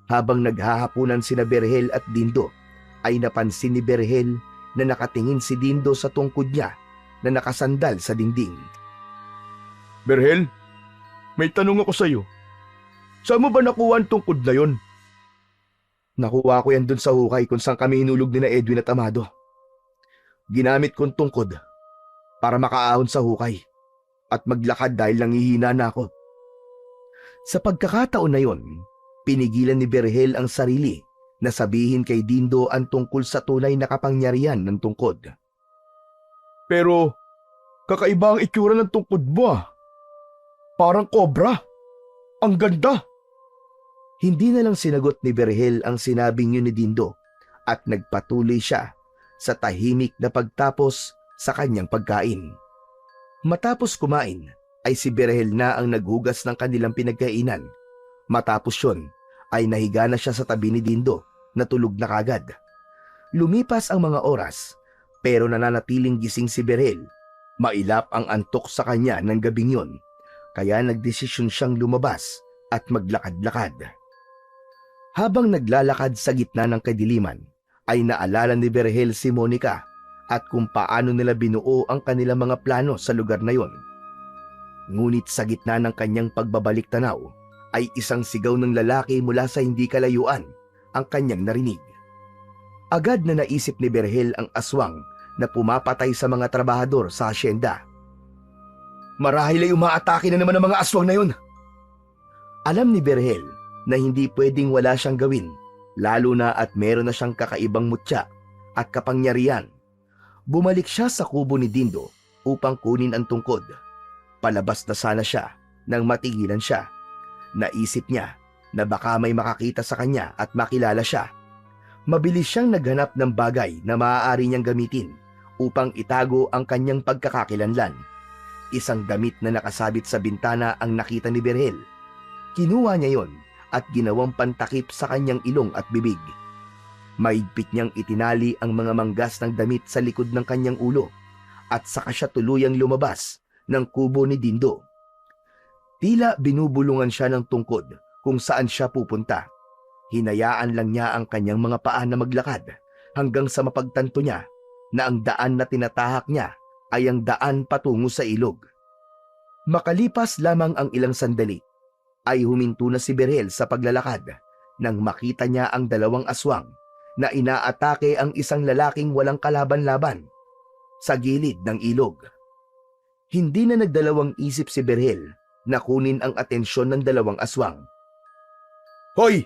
habang naghahapunan sina Berhel at Dindo, ay napansin ni Berhel na nakatingin si Dindo sa tungkod niya na nakasandal sa dingding. Berhel, may tanong ako sa iyo. Saan mo ba nakuha ang tungkod na yon? Nakuha ko yan dun sa hukay kung saan kami hinulog ni na Edwin at Amado. Ginamit kong tungkod para makaahon sa hukay at maglakad dahil nanghihina na ako. Sa pagkakataon na yon, pinigilan ni Berhel ang sarili na sabihin kay Dindo ang tungkol sa tunay na kapangyarihan ng tungkod. Pero kakaiba ang itsura ng tungkod mo ah. Parang kobra. Ang ganda. Hindi na lang sinagot ni Berhel ang sinabing yun ni Dindo at nagpatuloy siya sa tahimik na pagtapos sa kanyang pagkain. Matapos kumain ay si Berhel na ang naghugas ng kanilang pinagkainan. Matapos yun ay nahiga na siya sa tabi ni Dindo na tulog na kagad. Lumipas ang mga oras pero nananatiling gising si Berhel. Mailap ang antok sa kanya ng gabing yun kaya nagdesisyon siyang lumabas at maglakad-lakad. Habang naglalakad sa gitna ng kadiliman ay naalala ni Berhel si Monica at kung paano nila binuo ang kanilang mga plano sa lugar na yon. Ngunit sa gitna ng kanyang pagbabalik tanaw ay isang sigaw ng lalaki mula sa hindi kalayuan ang kanyang narinig. Agad na naisip ni Berhel ang aswang na pumapatay sa mga trabahador sa asyenda. Marahil ay umaatake na naman ang mga aswang na yun. Alam ni Berhel na hindi pwedeng wala siyang gawin, lalo na at meron na siyang kakaibang mutya at kapangyarihan. Bumalik siya sa kubo ni Dindo upang kunin ang tungkod. Palabas na sana siya nang matigilan siya. Naisip niya na baka may makakita sa kanya at makilala siya. Mabilis siyang naghanap ng bagay na maaari niyang gamitin upang itago ang kanyang pagkakakilanlan Isang damit na nakasabit sa bintana ang nakita ni Berhel. Kinuha niya yon at ginawang pantakip sa kanyang ilong at bibig. Maigpit niyang itinali ang mga manggas ng damit sa likod ng kanyang ulo at saka siya tuluyang lumabas ng kubo ni Dindo. Tila binubulungan siya ng tungkod kung saan siya pupunta. Hinayaan lang niya ang kanyang mga paa na maglakad hanggang sa mapagtanto niya na ang daan na tinatahak niya ay ang daan patungo sa ilog. Makalipas lamang ang ilang sandali, ay huminto na si Berhel sa paglalakad nang makita niya ang dalawang aswang na inaatake ang isang lalaking walang kalaban-laban sa gilid ng ilog. Hindi na nagdalawang isip si Berhel na kunin ang atensyon ng dalawang aswang. "Hoy!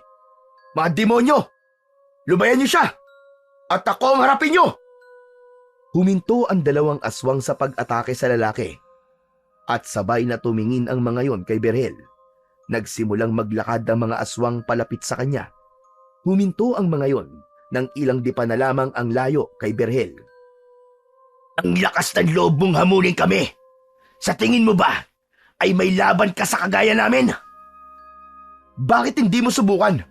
Mga demonyo! Lubayan niyo siya! At ako ang harapin niyo!" Huminto ang dalawang aswang sa pag-atake sa lalaki. At sabay na tumingin ang mga yon kay Berhel. Nagsimulang maglakad ang mga aswang palapit sa kanya. Huminto ang mga yon nang ilang di pa na lamang ang layo kay Berhel. "Ang lakas ng loob mong hamunin kami! Sa tingin mo ba ay may laban ka sa kagaya namin? Bakit hindi mo subukan?"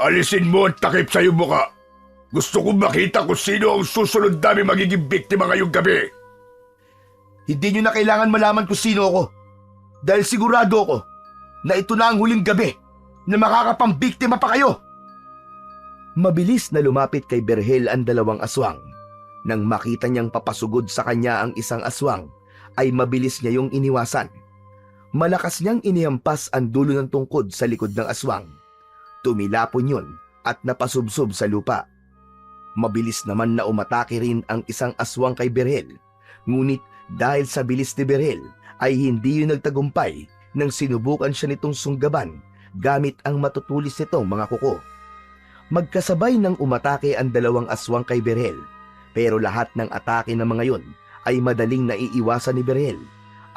Alisin mo ang takip sa iyong muka. Gusto kong makita kung sino ang susunod namin magiging biktima ngayong gabi. Hindi nyo na kailangan malaman kung sino ako. Dahil sigurado ako na ito na ang huling gabi na makakapambiktima pa kayo. Mabilis na lumapit kay Berhel ang dalawang aswang. Nang makita niyang papasugod sa kanya ang isang aswang, ay mabilis niya yung iniwasan. Malakas niyang inihampas ang dulo ng tungkod sa likod ng aswang. Tumilapon yun at napasubsob sa lupa. Mabilis naman na umatake rin ang isang aswang kay Berhel. Ngunit dahil sa bilis ni Berhel ay hindi yun nagtagumpay nang sinubukan siya nitong sunggaban gamit ang matutulis nitong mga kuko. Magkasabay nang umatake ang dalawang aswang kay Berhel, pero lahat ng atake ng mga yon ay madaling naiiwasan ni Berhel,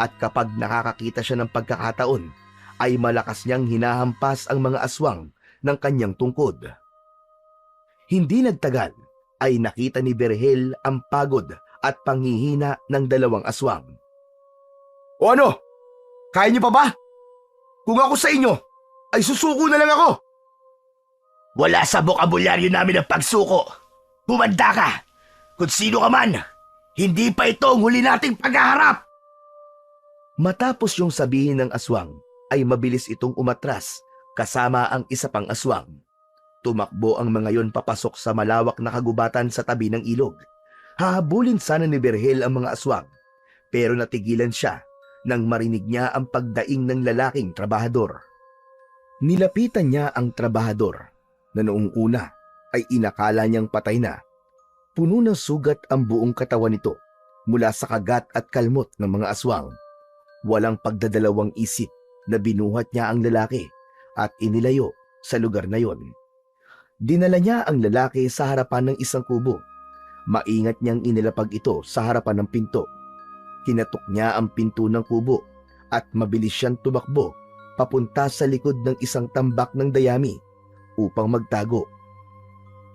at kapag nakakakita siya ng pagkakataon ay malakas niyang hinahampas ang mga aswang ng kanyang tungkod. Hindi nagtagal ay nakita ni Berhel ang pagod at panghihina ng dalawang aswang. "O ano? Kaya niyo pa ba? Kung ako sa inyo, ay susuko na lang ako." "Wala sa bokabularyo namin ang pagsuko. Bumanda ka! Kung sino ka man, hindi pa ito ang huli nating paghaharap!" Matapos yung sabihin ng aswang, ay mabilis itong umatras kasama ang isa pang aswang. Tumakbo ang mga yon papasok sa malawak na kagubatan sa tabi ng ilog. Hahabulin sana ni Berhel ang mga aswang, pero natigilan siya nang marinig niya ang pagdaing ng lalaking trabahador. Nilapitan niya ang trabahador na noong una ay inakala niyang patay na. Puno ng sugat ang buong katawan nito mula sa kagat at kalmot ng mga aswang. Walang pagdadalawang isip na binuhat niya ang lalaki at inilayo sa lugar na yon. Dinala niya ang lalaki sa harapan ng isang kubo. Maingat niyang inilapag ito sa harapan ng pinto. Kinatok niya ang pinto ng kubo at mabilis siyang tumakbo papunta sa likod ng isang tambak ng dayami upang magtago.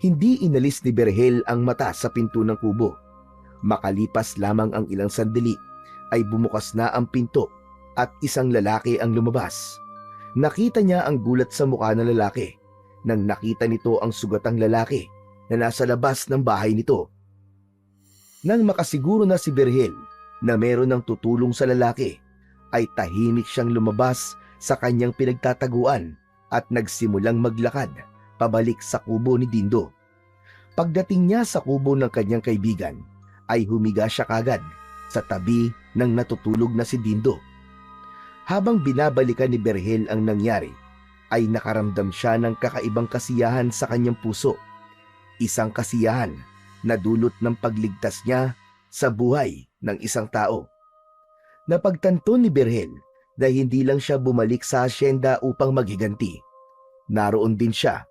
Hindi inalis ni Berhel ang mata sa pinto ng kubo. Makalipas lamang ang ilang sandali ay bumukas na ang pinto at isang lalaki ang lumabas. Nakita niya ang gulat sa mukha ng lalaki nang nakita nito ang sugatang lalaki na nasa labas ng bahay nito. Nang makasiguro na si Berhel na meron ng tutulong sa lalaki, ay tahimik siyang lumabas sa kanyang pinagtataguan at nagsimulang maglakad pabalik sa kubo ni Dindo. Pagdating niya sa kubo ng kanyang kaibigan, ay humiga siya kagad sa tabi ng natutulog na si Dindo. Habang binabalikan ni Berhel ang nangyari, ay nakaramdam siya ng kakaibang kasiyahan sa kanyang puso. Isang kasiyahan na dulot ng pagligtas niya sa buhay ng isang tao. Napagtanto ni Berhel na hindi lang siya bumalik sa asyenda upang maghiganti. Naroon din siya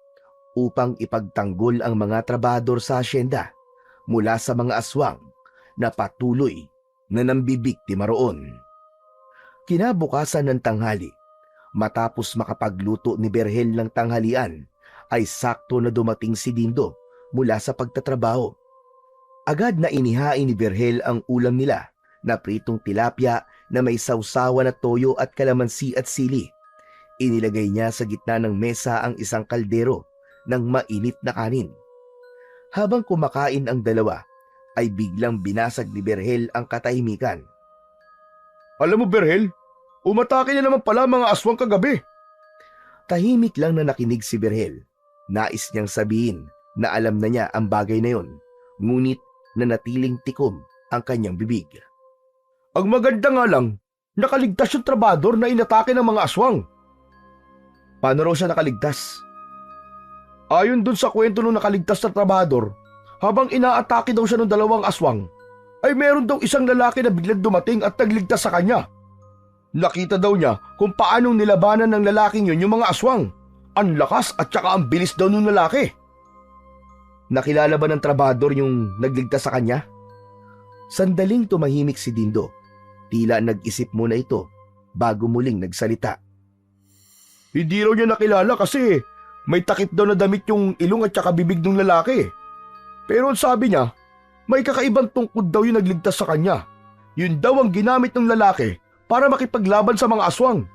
upang ipagtanggol ang mga trabahador sa asyenda mula sa mga aswang na patuloy na nambibiktima roon. Kinabukasan ng tanghali, matapos makapagluto ni Berhel ng tanghalian, ay sakto na dumating si Dindo mula sa pagtatrabaho. Agad na inihain ni Berhel ang ulam nila na pritong tilapia na may sawsawan na toyo at kalamansi at sili. Inilagay niya sa gitna ng mesa ang isang kaldero ng mainit na kanin. Habang kumakain ang dalawa, ay biglang binasag ni Berhel ang katahimikan. Alam mo, Berhel, umatake na naman pala mga aswang kagabi. Tahimik lang na nakinig si Berhel. Nais niyang sabihin na alam na niya ang bagay na yon, ngunit nanatiling tikom ang kanyang bibig. Ang maganda nga lang, nakaligtas yung trabador na inatake ng mga aswang. Paano raw siya nakaligtas? Ayon dun sa kwento ng nakaligtas na trabador, habang inaatake daw siya ng dalawang aswang, ay meron daw isang lalaki na biglang dumating at nagligtas sa kanya. Nakita daw niya kung paanong nilabanan ng lalaking yun yung mga aswang. Ang lakas at saka ang bilis daw ng lalaki. Nakilala ba ng trabador yung nagligtas sa kanya? Sandaling tumahimik si Dindo. Tila nag-isip muna ito bago muling nagsalita. Hindi raw niya nakilala kasi may takip daw na damit yung ilong at saka bibig ng lalaki. Pero sabi niya, may kakaibang tungkod daw yung nagligtas sa kanya. Yun daw ang ginamit ng lalaki para makipaglaban sa mga aswang.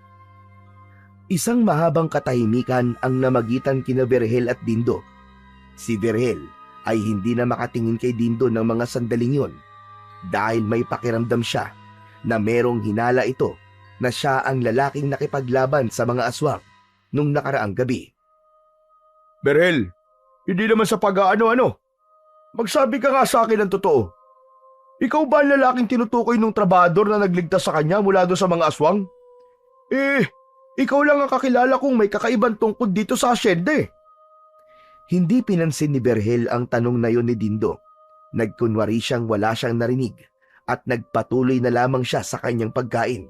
Isang mahabang katahimikan ang namagitan kina Berhel at Dindo. Si Berhel ay hindi na makatingin kay Dindo ng mga sandaling yon dahil may pakiramdam siya na merong hinala ito na siya ang lalaking nakipaglaban sa mga aswang nung nakaraang gabi. Berhel, hindi naman sa pag-ano-ano. Magsabi ka nga sa akin ng totoo. Ikaw ba ang lalaking tinutukoy ng trabador na nagligtas sa kanya mula doon sa mga aswang? Ikaw lang ang kakilala kong may kakaibang tungkod dito sa asyenda eh. Hindi pinansin ni Berhel ang tanong na yon ni Dindo. Nagkunwari siyang wala siyang narinig at nagpatuloy na lamang siya sa kanyang pagkain.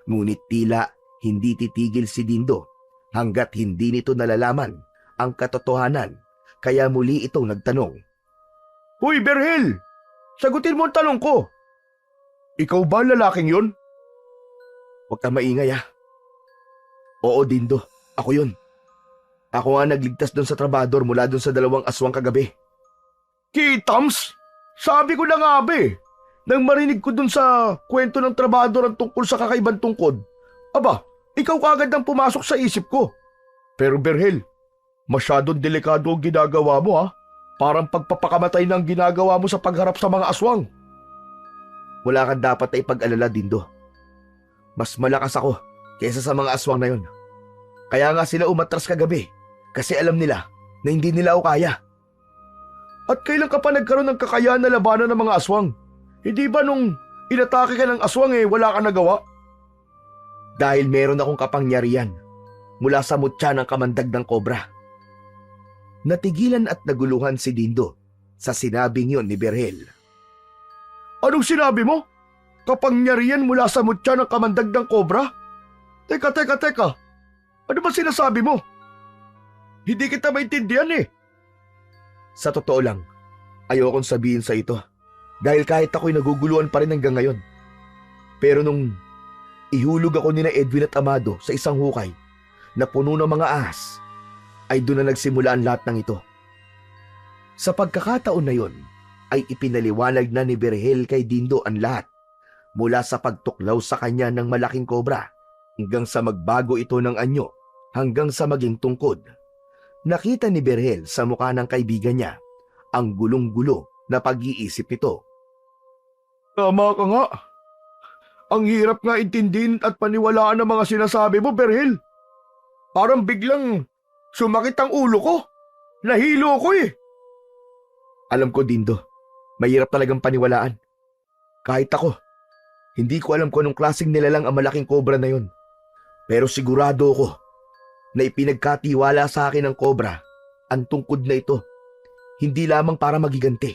Ngunit tila hindi titigil si Dindo hanggat hindi nito nalalaman ang katotohanan, kaya muli itong nagtanong. Hoy Berhel, sagutin mo ang tanong ko. Ikaw ba ang lalaking yun? Huwag ka maingay ah. Oo Dindo, ako yun. Ako nga nagligtas doon sa trabador mula doon sa dalawang aswang kagabi. Kitams, sabi ko na nga ba eh. Nang marinig ko doon sa kwento ng trabador ang tungkol sa kakaibang tungkod, aba, ikaw kagad ang pumasok sa isip ko. Pero Berhel, masyadong delikado ang ginagawa mo ha. Parang pagpapakamatay ng ginagawa mo sa pagharap sa mga aswang. Wala kang dapat na ipag-alala Dindo. Mas malakas ako kaysa sa mga aswang na yon. Kaya nga sila umatras kagabi kasi alam nila na hindi nila ako kaya. At kailan ka pa nagkaroon ng kakayahan na labanan ng mga aswang? Hindi ba nung inatake ka ng aswang wala ka nagawa? Dahil meron akong kapangyarihan mula sa mutya ng kamandag ng kobra. Natigilan at naguluhan si Dindo sa sinabing yon ni Berhel. Anong sinabi mo? Kapangyarihan mula sa mutya ng kamandag ng kobra? Teka. Ano ba sinasabi mo? Hindi kita maintindihan eh. Sa totoo lang, ayokong sabihin sa ito dahil kahit ako'y naguguluhan pa rin hanggang ngayon. Pero nung ihulog ako ni na Edwin at Amado sa isang hukay na puno ng mga ahas, ay doon na nagsimula ang lahat ng ito. Sa pagkakataon na yon, ay ipinaliwanag na ni Berhel kay Dindo ang lahat mula sa pagtuklaw sa kanya ng malaking kobra hanggang sa magbago ito ng anyo hanggang sa maging tungkod. Nakita ni Berhel sa mukha ng kaibigan niya ang gulong-gulo na pag-iisip nito. Tama ka nga. Ang hirap nga intindihin at paniwalaan ang mga sinasabi mo, Berhel. Parang biglang sumakit ang ulo ko. Nahilo ko eh. Alam ko Dindo, mahirap talagang paniwalaan. Kahit ako, hindi ko alam kung anong klaseng nilalang ang malaking kobra na yon. Pero sigurado ako na ipinagkatiwala sa akin ng kobra ang tungkod na ito. Hindi lamang para magiganti,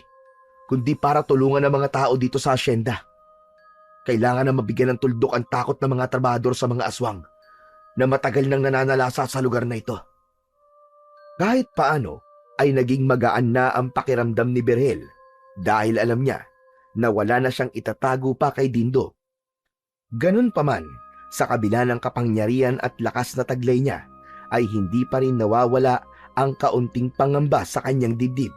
kundi para tulungan ang mga tao dito sa asyenda. Kailangan na mabigyan ng tuldok ang takot ng mga trabador sa mga aswang na matagal nang nananalasa sa lugar na ito. Kahit paano ay naging magaan na ang pakiramdam ni Berhel dahil alam niya na wala na siyang itatago pa kay Dindo. Ganun pa man, sa kabila ng kapangyarihan at lakas na taglay niya, ay hindi pa rin nawawala ang kaunting pangamba sa kanyang dibdib,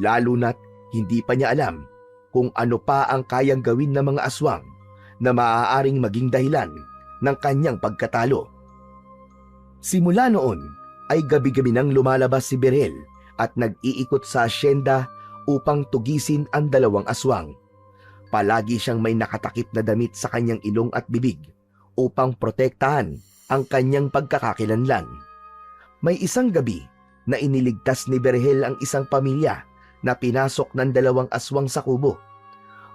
lalo na't hindi pa niya alam kung ano pa ang kayang gawin ng mga aswang na maaaring maging dahilan ng kanyang pagkatalo. Simula noon ay gabi-gabi nang lumalabas si Berhel at nag-iikot sa asyenda upang tugisin ang dalawang aswang. Palagi siyang may nakatakip na damit sa kanyang ilong at bibig upang protektahan ang kanyang pagkakakilanlan. May isang gabi na iniligtas ni Berhel ang isang pamilya na pinasok ng dalawang aswang sa kubo.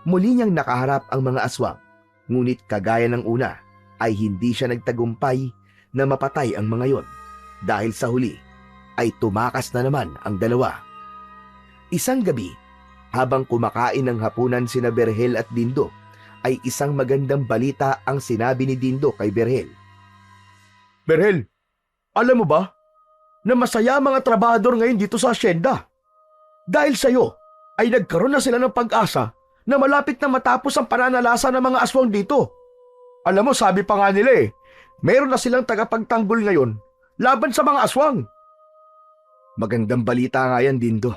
Muli niyang nakaharap ang mga aswang, ngunit kagaya ng una ay hindi siya nagtagumpay na mapatay ang mga yon dahil sa huli ay tumakas na naman ang dalawa. Isang gabi, habang kumakain ng hapunan sina Berhel at Dindo, ay isang magandang balita ang sinabi ni Dindo kay Berhel. Berhel, alam mo ba na masaya ang mga trabahador ngayon dito sa asyenda? Dahil sa'yo ay nagkaroon na sila ng pag-asa na malapit na matapos ang pananalasa ng mga aswang dito. Alam mo, sabi pa nga nila mayroon na silang tagapagtanggol ngayon laban sa mga aswang. Magandang balita nga yan, Dindo.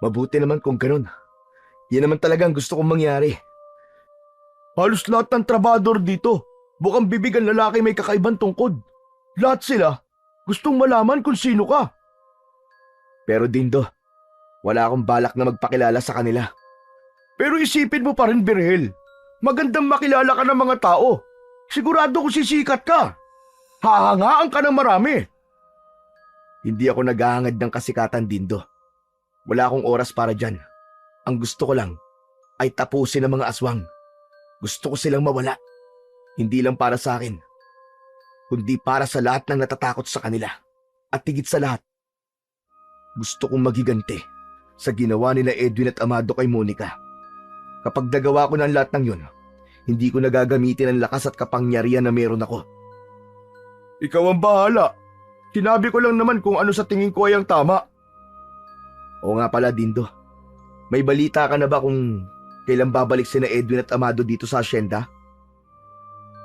Mabuti naman kung ganun. Yan naman talagang gusto kong mangyari. Halos lahat ng trabahador dito, bukang bibig ang lalaki may kakaibang tungkod. Lahat sila gustong malaman kung sino ka. Pero Dindo, wala akong balak na magpakilala sa kanila. Pero isipin mo pa rin, Berhel. Magandang makilala ka ng mga tao. Sigurado kung sisikat ka. Hahangaan ka ng marami. Hindi ako naghahangad ng kasikatan, Dindo. Wala akong oras para dyan. Ang gusto ko lang ay tapusin ang mga aswang. Gusto ko silang mawala. Hindi lang para sa akin, kundi para sa lahat ng natatakot sa kanila. At higit sa lahat, gusto kong magiganti sa ginawa nila Edwin at Amado kay Monica. Kapag nagawa ko ng lahat ng yun, hindi ko nagagamitin ang lakas at kapangyarihan na meron ako. Ikaw ang bahala. Sinabi ko lang naman kung ano sa tingin ko ay ang tama. Oo nga pala, Dindo. May balita ka na ba kung kailan babalik sina Edwin at Amado dito sa asyenda?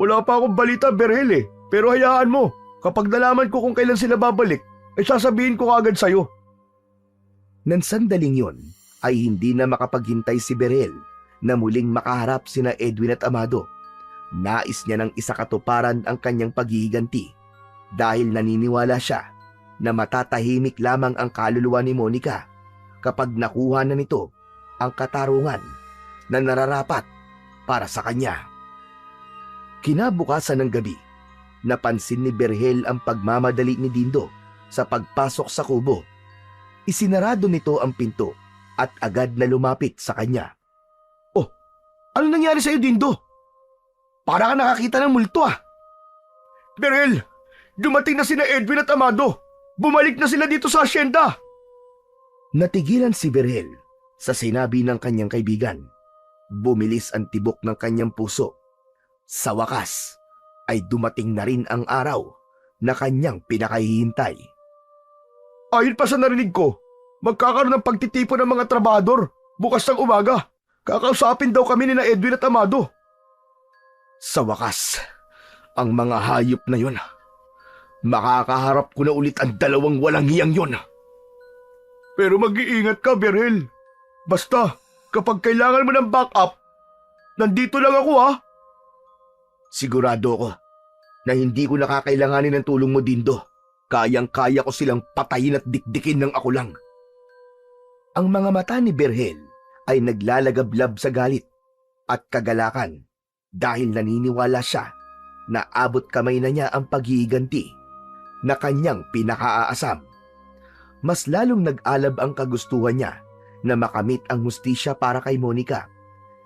Wala pa akong balita, Berhel Pero hayaan mo, kapag nalaman ko kung kailan sila babalik, ay sasabihin ko agad sa'yo. Nang sandaling yon, ay hindi na makapaghintay si Berhel na muling makaharap sina Edwin at Amado. Nais niya ng isakatuparan ang kanyang paghihiganti dahil naniniwala siya na matatahimik lamang ang kaluluwa ni Monica kapag nakuha na nito ang katarungan na nararapat para sa kanya. Kinabukasan ng gabi, napansin ni Berhel ang pagmamadali ni Dindo sa pagpasok sa kubo. Isinarado nito ang pinto at agad na lumapit sa kanya. Oh, ano nangyari sa'yo, Dindo? Para ka nakakita ng multo Berhel, dumating na sina Edwin at Amado. Bumalik na sila dito sa asyenda. Natigilan si Berhel sa sinabi ng kanyang kaibigan. Bumilis ang tibok ng kanyang puso. Sa wakas, ay dumating na rin ang araw na kanyang pinakahihintay. Ayon pa sa narinig ko, magkakaroon ng pagtitipon ng mga trabahador bukas ng umaga. Kakausapin daw kami ni Edwin at Amado. Sa wakas, ang mga hayop na yon, makakaharap ko na ulit ang dalawang walang hiyang yon. Pero mag-iingat ka, Berhel. Basta, kapag kailangan mo ng backup, nandito lang ako Sigurado ko na hindi ko nakakailanganin ng tulong mo, Dindo. Kayang-kaya ko silang patayin at dikdikin ng ako lang. Ang mga mata ni Berhel ay naglalagablab sa galit at kagalakan dahil naniniwala siya na abot kamay na niya ang paghihiganti na kanyang pinakaaasam. Mas lalong nag-alab ang kagustuhan niya na makamit ang hustisya para kay Monica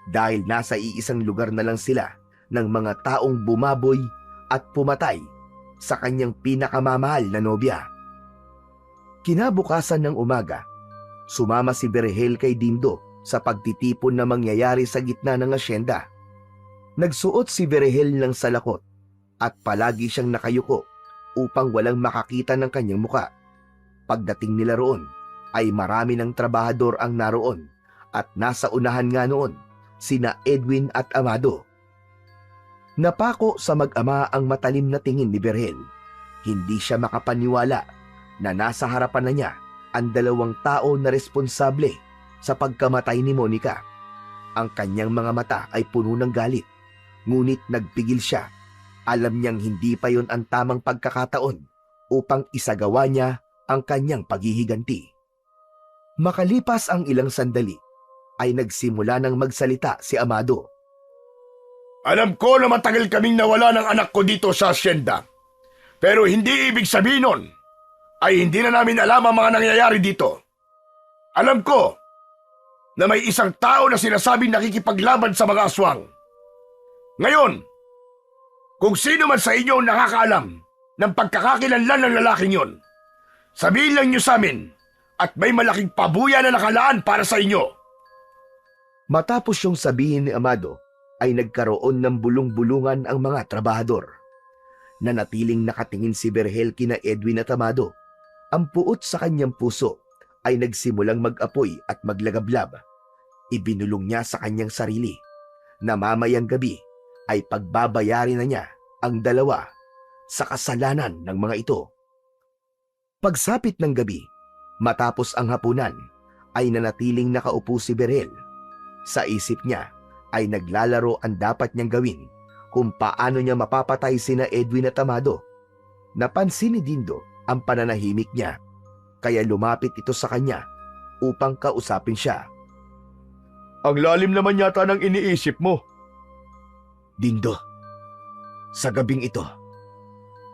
dahil nasa iisang lugar na lang sila ng mga taong bumaboy at pumatay sa kanyang pinakamamahal na nobya. Kinabukasan ng umaga, sumama si Berhel kay Dindo sa pagtitipon na mangyayari sa gitna ng asyenda. Nagsuot si Berhel ng salakot at palagi siyang nakayuko upang walang makakita ng kanyang muka. Pagdating nila roon, ay marami ng trabahador ang naroon at nasa unahan nga noon sina Edwin at Amado. Napako sa mag-ama ang matalim na tingin ni Berhel. Hindi siya makapaniwala na nasa harapan na niya ang dalawang tao na responsable sa pagkamatay ni Monica. Ang kanyang mga mata ay puno ng galit, ngunit nagpigil siya. Alam niyang hindi pa yon ang tamang pagkakataon upang isagawa niya ang kanyang paghihiganti. Makalipas ang ilang sandali, ay nagsimula ng magsalita si Amado. Alam ko na matagal kaming nawala ng anak ko dito sa asyenda. Pero hindi ibig sabihin nun ay hindi na namin alam ang mga nangyayari dito. Alam ko na may isang tao na sinasabing nakikipaglaban sa mga aswang. Ngayon, kung sino man sa inyo ang nakakaalam ng pagkakakilanlan ng lalaking yon, sabihin lang niyo sa amin at may malaking pabuya na nakalaan para sa inyo. Matapos yung sabihin ni Amado, ay nagkaroon ng bulong-bulungan ang mga trabahador. Nanatiling nakatingin si Berhel kina Edwin at Amado. Ang puot sa kanyang puso ay nagsimulang mag-apoy at maglagablab. Ibinulong niya sa kanyang sarili na mamayang gabi ay pagbabayari na niya ang dalawa sa kasalanan ng mga ito. Pagsapit ng gabi, matapos ang hapunan, ay nanatiling nakaupo si Berhel. Sa isip niya ay naglalaro ang dapat niyang gawin kung paano niya mapapatay sina Edwin at Amado. Napansin ni Dindo ang pananahimik niya, kaya lumapit ito sa kanya upang kausapin siya. Ang lalim naman yata ng iniisip mo. Dindo, sa gabing ito,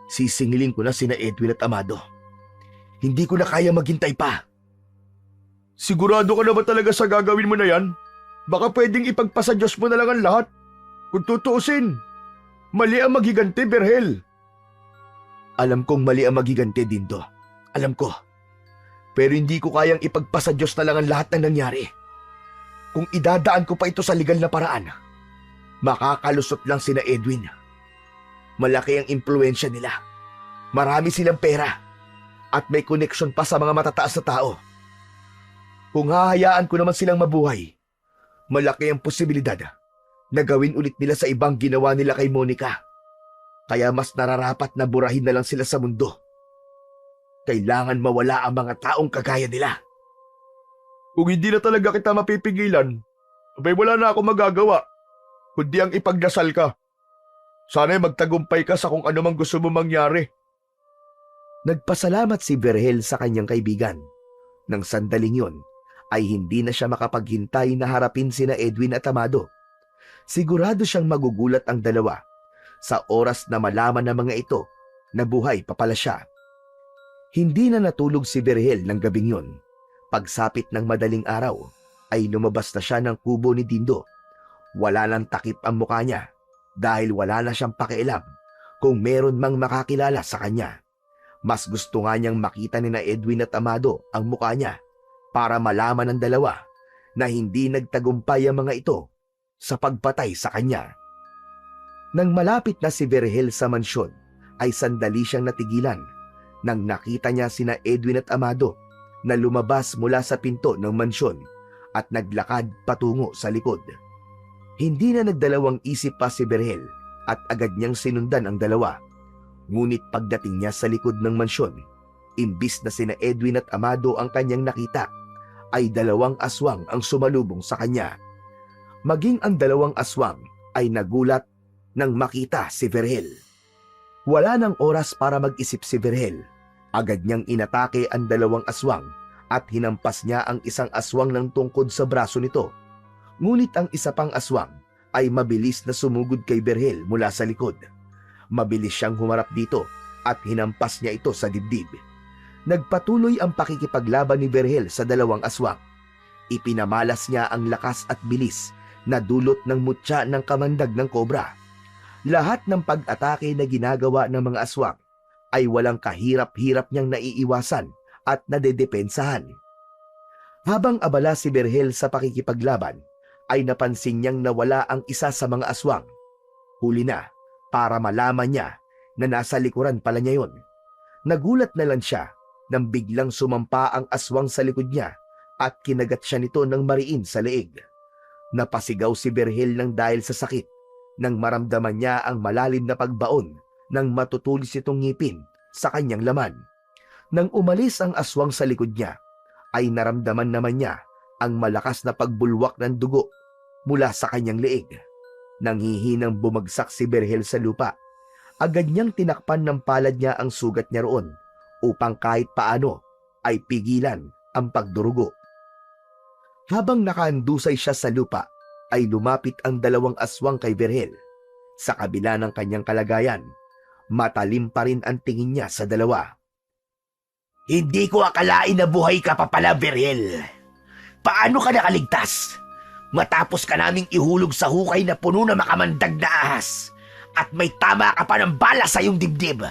sisingilin ko na sina Edwin at Amado. Hindi ko na kaya maghintay pa. Sigurado ka na ba talaga sa gagawin mo na yan? Baka pwedeng ipagpasa Diyos mo na lang ang lahat. Kung tutuusin, mali ang maghiganti, Berhel. Alam kong mali ang maghiganti, Dindo. Alam ko. Pero hindi ko kayang ipagpasa Diyos na lang ang lahat ng nangyari. Kung idadaan ko pa ito sa legal na paraan, makakalusot lang sina Edwin. Malaki ang impluensya nila. Marami silang pera. At may koneksyon pa sa mga matataas na tao. Kung hahayaan ko naman silang mabuhay, malaki ang posibilidad na gawin ulit nila sa ibang ginawa nila kay Monica. Kaya mas nararapat na burahin na lang sila sa mundo. Kailangan mawala ang mga taong kagaya nila. Kung hindi na talaga kita mapipigilan, abay wala na ako magagawa, kundi ang ipagdasal ka. Sana'y magtagumpay ka sa kung ano mang gusto mo mangyari. Nagpasalamat si Berhel sa kanyang kaibigan. Nang sandaling yon, ay hindi na siya makapaghintay na harapin sina Edwin at Amado. Sigurado siyang magugulat ang dalawa sa oras na malaman ng mga ito na buhay pa pala siya. Hindi na natulog si Berhel ng gabing yon. Pagsapit ng madaling araw, ay lumabas na siya ng kubo ni Dindo. Wala nang takip ang mukha niya dahil wala na siyang pakialam kung meron mang makakilala sa kanya. Mas gusto nga niyang makita ni na Edwin at Amado ang mukha niya para malaman ng dalawa na hindi nagtagumpay ang mga ito sa pagpatay sa kanya. Nang malapit na si Berhel sa mansyon, ay sandali siyang natigilan nang nakita niya sina Edwin at Amado na lumabas mula sa pinto ng mansyon at naglakad patungo sa likod. Hindi na nagdalawang isip pa si Berhel at agad niyang sinundan ang dalawa. Ngunit pagdating niya sa likod ng mansyon, imbis na sina Edwin at Amado ang kanyang nakita, ay dalawang aswang ang sumalubong sa kanya. Maging ang dalawang aswang ay nagulat nang makita si Berhel. Wala nang oras para mag-isip si Berhel. Agad niyang inatake ang dalawang aswang at hinampas niya ang isang aswang ng tungkod sa braso nito. Ngunit ang isa pang aswang ay mabilis na sumugod kay Berhel mula sa likod. Mabilis siyang humarap dito at hinampas niya ito sa dibdib. Nagpatuloy ang pakikipaglaban ni Berhel sa dalawang aswang. Ipinamalas niya ang lakas at bilis na dulot ng mutya ng kamandag ng kobra. Lahat ng pag-atake na ginagawa ng mga aswang ay walang kahirap-hirap niyang naiiwasan at nadedepensahan. Habang abala si Berhel sa pakikipaglaban, ay napansin niyang nawala ang isa sa mga aswang. Huli na para malaman niya na nasa likuran pala niya yon. Nagulat na lang siya nang biglang sumampa ang aswang sa likod niya at kinagat siya nito ng mariin sa leeg. Napasigaw si Berhel ng dahil sa sakit nang maramdaman niya ang malalim na pagbaon ng matutulis itong ngipin sa kanyang laman. Nang umalis ang aswang sa likod niya, ay naramdaman naman niya ang malakas na pagbulwak ng dugo. mula sa kanyang leeg. Nanghihinang bumagsak si Berhel sa lupa. Agad niyang tinakpan ng palad niya ang sugat niya roon upang kahit paano ay pigilan ang pagdurugo. Habang nakaandusay siya sa lupa, ay lumapit ang dalawang aswang kay Berhel. Sa kabila ng kanyang kalagayan, matalim pa rin ang tingin niya sa dalawa. Hindi ko akalain na buhay ka pa pala, Berhel. Paano ka nakaligtas? Matapos ka naming ihulog sa hukay na puno na makamandag na ahas at may tama ka pa ng bala sa iyong dibdib.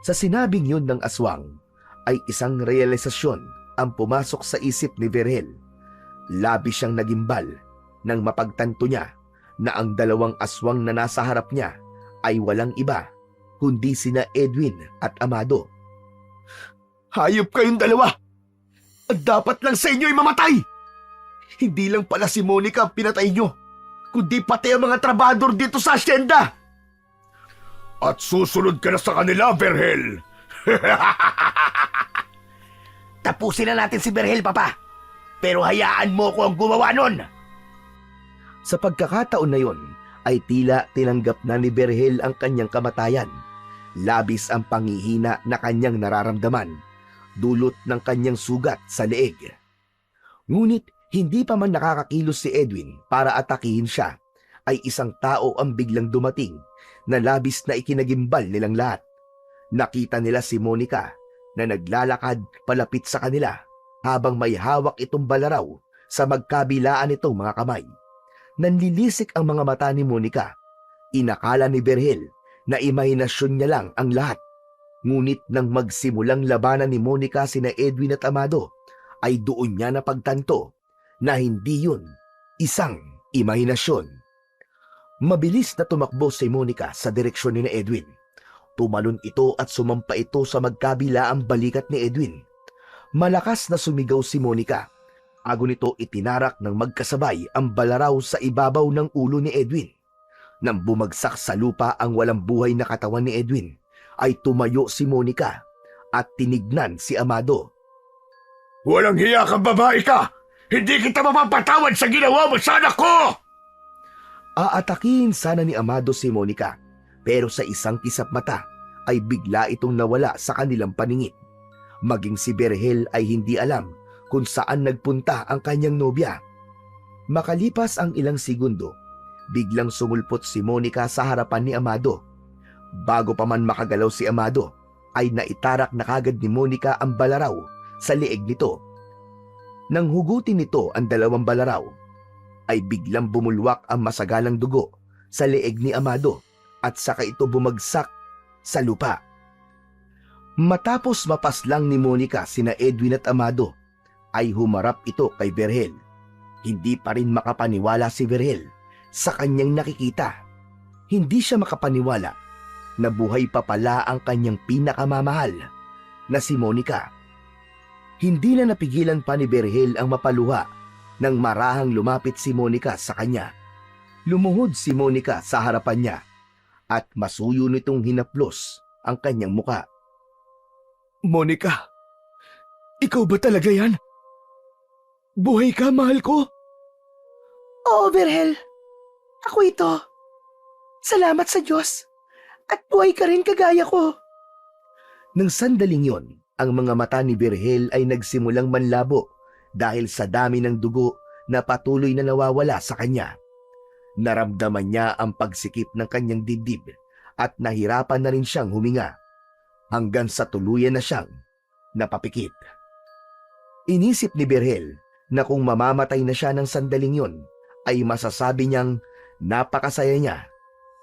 Sa sinabing yun ng aswang, ay isang realisasyon ang pumasok sa isip ni Berhel. Labis siyang nagimbal nang mapagtanto niya na ang dalawang aswang na nasa harap niya ay walang iba kundi sina Edwin at Amado. Hayop kayong dalawa! At dapat lang sa inyo ay mamatay! Hindi lang pala si Monica ang pinatay nyo, kundi pati ang mga trabador dito sa asyenda! At susunod ka na sa kanila, Berhel! Tapusin na natin si Berhel, Papa! Pero hayaan mo ko ang gumawa nun! Sa pagkakataon na yon, ay tila tinanggap na ni Berhel ang kanyang kamatayan. Labis ang panghihina na kanyang nararamdaman, dulot ng kanyang sugat sa leeg. Ngunit hindi pa man nakakakilos si Edwin para atakihin siya, ay isang tao ang biglang dumating na labis na ikinagimbal nilang lahat. Nakita nila si Monica na naglalakad palapit sa kanila habang may hawak itong balaraw sa magkabilaan nitong mga kamay. Nanlilisik ang mga mata ni Monica. Inakala ni Berhel na imahinasyon niya lang ang lahat. Ngunit nang magsimulang labanan ni Monica sina Edwin at Amado, ay doon niya napagtanto na hindi yun isang imahinasyon. Mabilis na tumakbo si Monica sa direksyon ni Edwin. Tumalon ito at sumampa ito sa magkabilaang balikat ni Edwin. Malakas na sumigaw si Monica. Bago nito itinarak ng magkasabay ang balaraw sa ibabaw ng ulo ni Edwin. Nang bumagsak sa lupa ang walang buhay na katawan ni Edwin, ay tumayo si Monica at tinignan si Amado. Walang hiya kang babae ka! Hindi kita mapapatawad sa ginawa mo sa anak ko! Aatakihin sana ni Amado si Monica, pero sa isang kisap mata ay bigla itong nawala sa kanilang paningin. Maging si Berhel ay hindi alam kung saan nagpunta ang kanyang nobya. Makalipas ang ilang segundo, biglang sumulpot si Monica sa harapan ni Amado. Bago pa man makagalaw si Amado, ay naitarak na kagad ni Monica ang balaraw sa leeg nito. Nang hugutin nito ang dalawang balaraw, ay biglang bumulwak ang masagalang dugo sa leeg ni Amado at saka ito bumagsak sa lupa. Matapos mapaslang ni Monica sina Edwin at Amado, ay humarap ito kay Berhel. Hindi pa rin makapaniwala si Berhel sa kanyang nakikita. Hindi siya makapaniwala na buhay pa pala ang kanyang pinakamamahal na si Monica. Hindi na napigilan pa ni Berhel ang mapaluha nang marahang lumapit si Monica sa kanya. Lumuhod si Monica sa harapan niya at masuyo nitong hinaplos ang kanyang muka. Monica, ikaw ba talaga yan? Buhay ka, mahal ko? Oo, Berhel. Ako ito. Salamat sa Diyos. At buhay ka rin kagaya ko. Nang sandaling yon, ang mga mata ni Berhel ay nagsimulang manlabo dahil sa dami ng dugo na patuloy na nawawala sa kanya. Naramdaman niya ang pagsikip ng kanyang dibdib at nahirapan na rin siyang huminga hanggang sa tuluyan na siyang napapikit. Inisip ni Berhel na kung mamamatay na siya ng sandaling yon, ay masasabi niyang napakasaya niya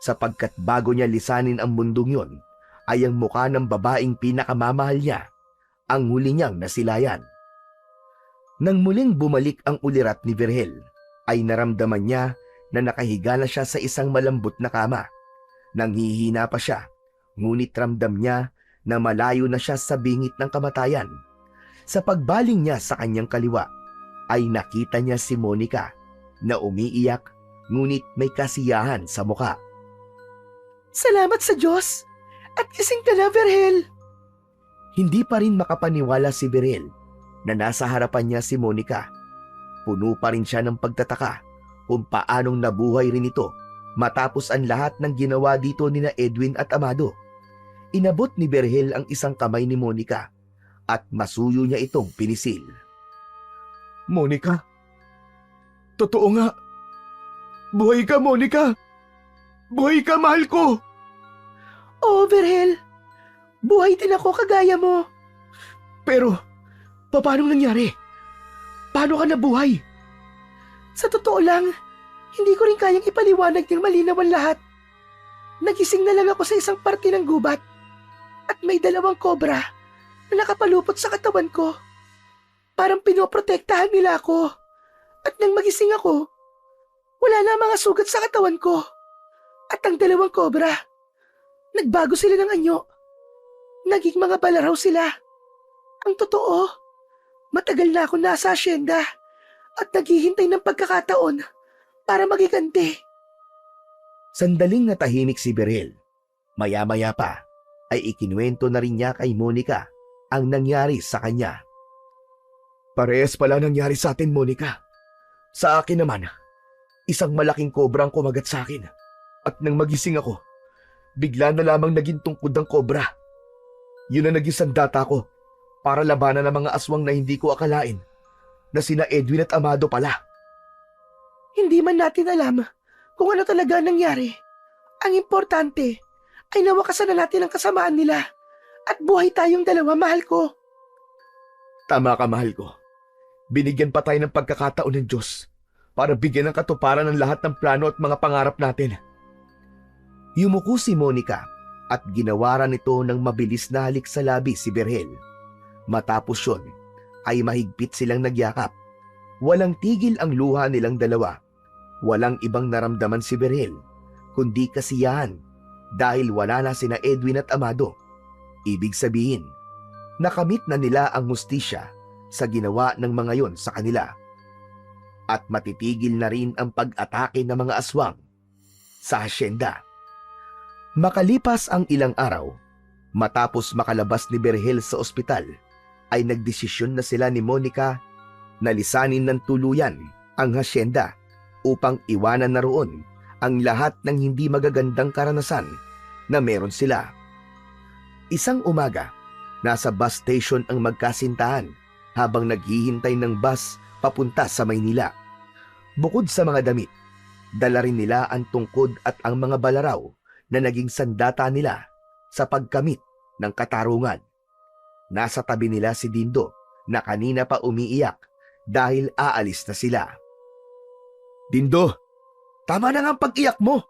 sapagkat bago niya lisanin ang mundong yon, ay ang mukha ng babaeng pinakamamahal niya ang huli niyang nasilayan. Nang muling bumalik ang ulirat ni Berhel, ay naramdaman niya na nakahiga na siya sa isang malambot na kama. Nanghihina pa siya, ngunit ramdam niya na malayo na siya sa bingit ng kamatayan. Sa pagbaling niya sa kanyang kaliwa, ay nakita niya si Monica na umiiyak ngunit may kasiyahan sa muka. Salamat sa Diyos! At gising ka na, Berhel! Hindi pa rin makapaniwala si Berhel na nasa harapan niya si Monica. Puno pa rin siya ng pagtataka kung paanong nabuhay rin ito matapos ang lahat ng ginawa dito nina Edwin at Amado. Inabot ni Berhel ang isang kamay ni Monica at masuyo niya itong pinisil. Monica? Totoo nga. Buhay ka, Monica! Buhay ka, mahal ko! Oo, Berhel. Buhay din ako kagaya mo. Pero, paano nangyari? Paano ka nabuhay? Sa totoo lang, hindi ko rin kayang ipaliwanag ng malinaw ang lahat. Nagising na lang ako sa isang parte ng gubat at may 2 kobra na nakapalupot sa katawan ko. Parang pinoprotektahan nila ako. At nang magising ako, wala na ang mga sugat sa katawan ko. At ang 2 kobra, nagbago sila ng anyo. Naging mga balaraw sila. Ang totoo, matagal na ako nasa asyenda at naghihintay ng pagkakataon para magiganti. Sandaling natahimik si Berhel. Maya-maya pa ay ikinuwento na rin niya kay Monica ang nangyari sa kanya. Parehas pala nangyari sa atin, Monica. Sa akin naman, isang malaking kobra ang kumagat sa akin. At nang magising ako, bigla na lamang naging tungkod ang kobra. Yun ang naging sandata ko para labanan ng mga aswang na hindi ko akalain na sina Edwin at Amado pala. Hindi man natin alam kung ano talaga ang nangyari. Ang importante ay nawakasan na natin ang kasamaan nila at buhay tayong 2, mahal ko. Tama ka, mahal ko. Binigyan pa tayo ng pagkakataon ng Diyos para bigyan ng katuparan ng lahat ng plano at mga pangarap natin. Yumuko si Monica at ginawaran nito ng mabilis na halik sa labi si Berhel. Matapos yun, ay mahigpit silang nagyakap. Walang tigil ang luha nilang 2. Walang ibang naramdaman si Berhel, kundi kasiyahan dahil wala na sina Edwin at Amado. Ibig sabihin, nakamit na nila ang hustisya sa ginawa ng mga yon sa kanila. At matitigil na rin ang pag-atake ng mga aswang sa asyenda. Makalipas ang ilang araw, matapos makalabas ni Berhel sa ospital, ay nagdesisyon na sila ni Monica na lisanin ng tuluyan ang hasyenda upang iwanan na roon ang lahat ng hindi magagandang karanasan na meron sila. Isang umaga, nasa bus station ang magkasintahan habang naghihintay ng bus papunta sa Maynila. Bukod sa mga damit, dala rin nila ang tungkod at ang mga balaraw na naging sandata nila sa pagkamit ng katarungan. Nasa tabi nila si Dindo na kanina pa umiiyak dahil aalis na sila. Dindo, tama na nga ang pag-iyak mo.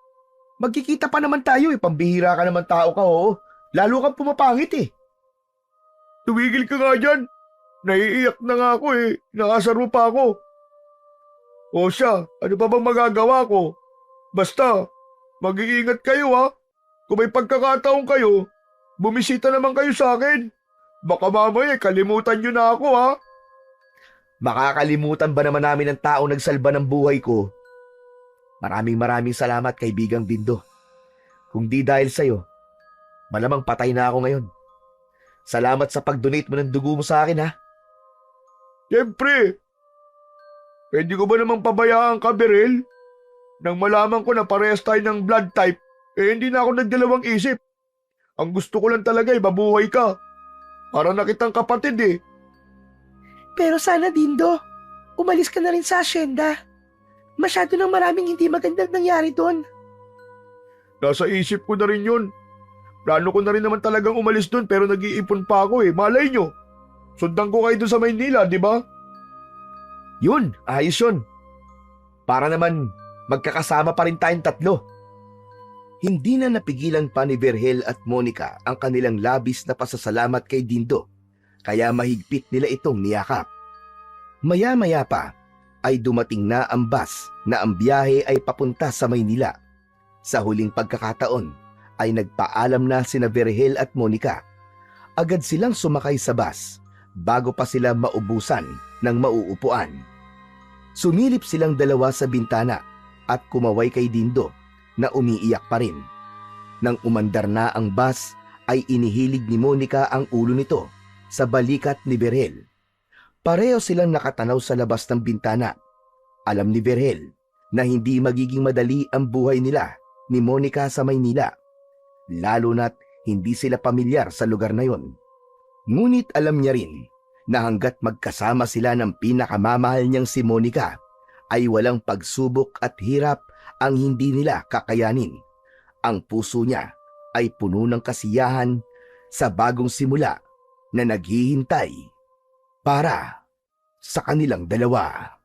Magkikita pa naman tayo eh, pambihira ka naman tao ka, oo. Lalo kang pumapangit eh. Tumigil ka nga dyan. Naiiyak na nga ako eh, nakasaro pa ako. O siya, ano pa bang magagawa ko? Basta, mag-iingat kayo ha. Kung may pagkakataon kayo, bumisita naman kayo sa akin. Baka mamaya kalimutan nyo na ako ha. Makakalimutan ba naman namin ang taong nagsalba ng buhay ko? Maraming salamat, kaibigang Dindo. Kung di dahil sa'yo, malamang patay na ako ngayon. Salamat sa pag-donate mo ng dugo mo sa akin ha. Siyempre, pwede ko ba namang pabayaan ka, Berhel? Nang malaman ko na parehas tayo ng blood type, hindi na ako nagdalawang isip. Ang gusto ko lang talaga ay mabuhay ka. Para na kitang kapatid eh. Pero sana, Dindo, umalis ka na rin sa asyenda. Masyado nang maraming hindi magandang nangyari doon. Nasa isip ko na rin yun. Plano ko na rin naman talagang umalis doon pero nag-iipon pa ako eh. Malay nyo. Sundan ko kayo doon sa Maynila, di ba? Yun, ayos yun. Para naman magkakasama pa rin tayong 3. Hindi na napigilan pa ni Berhel at Monica ang kanilang labis na pasasalamat kay Dindo, kaya mahigpit nila itong niyakap. Maya-maya pa ay dumating na ang bus na ang biyahe ay papunta sa Maynila. Sa huling pagkakataon ay nagpaalam na sina Berhel at Monica. Agad silang sumakay sa bus bago pa sila maubusan ng mauupuan. Sumilip silang 2 sa bintana at kumaway kay Dindo na umiiyak pa rin. Nang umandar na ang bus ay inihilig ni Monica ang ulo nito sa balikat ni Berhel. Pareho silang nakatanaw sa labas ng bintana. Alam ni Berhel na hindi magiging madali ang buhay nila ni Monica sa Maynila, lalo na't hindi sila pamilyar sa lugar na yon. Ngunit alam niya rin na hanggat magkasama sila ng pinakamamahal niyang si Monica, ay walang pagsubok at hirap ang hindi nila kakayanin. Ang puso niya ay puno ng kasiyahan sa bagong simula na naghihintay para sa kanilang dalawa.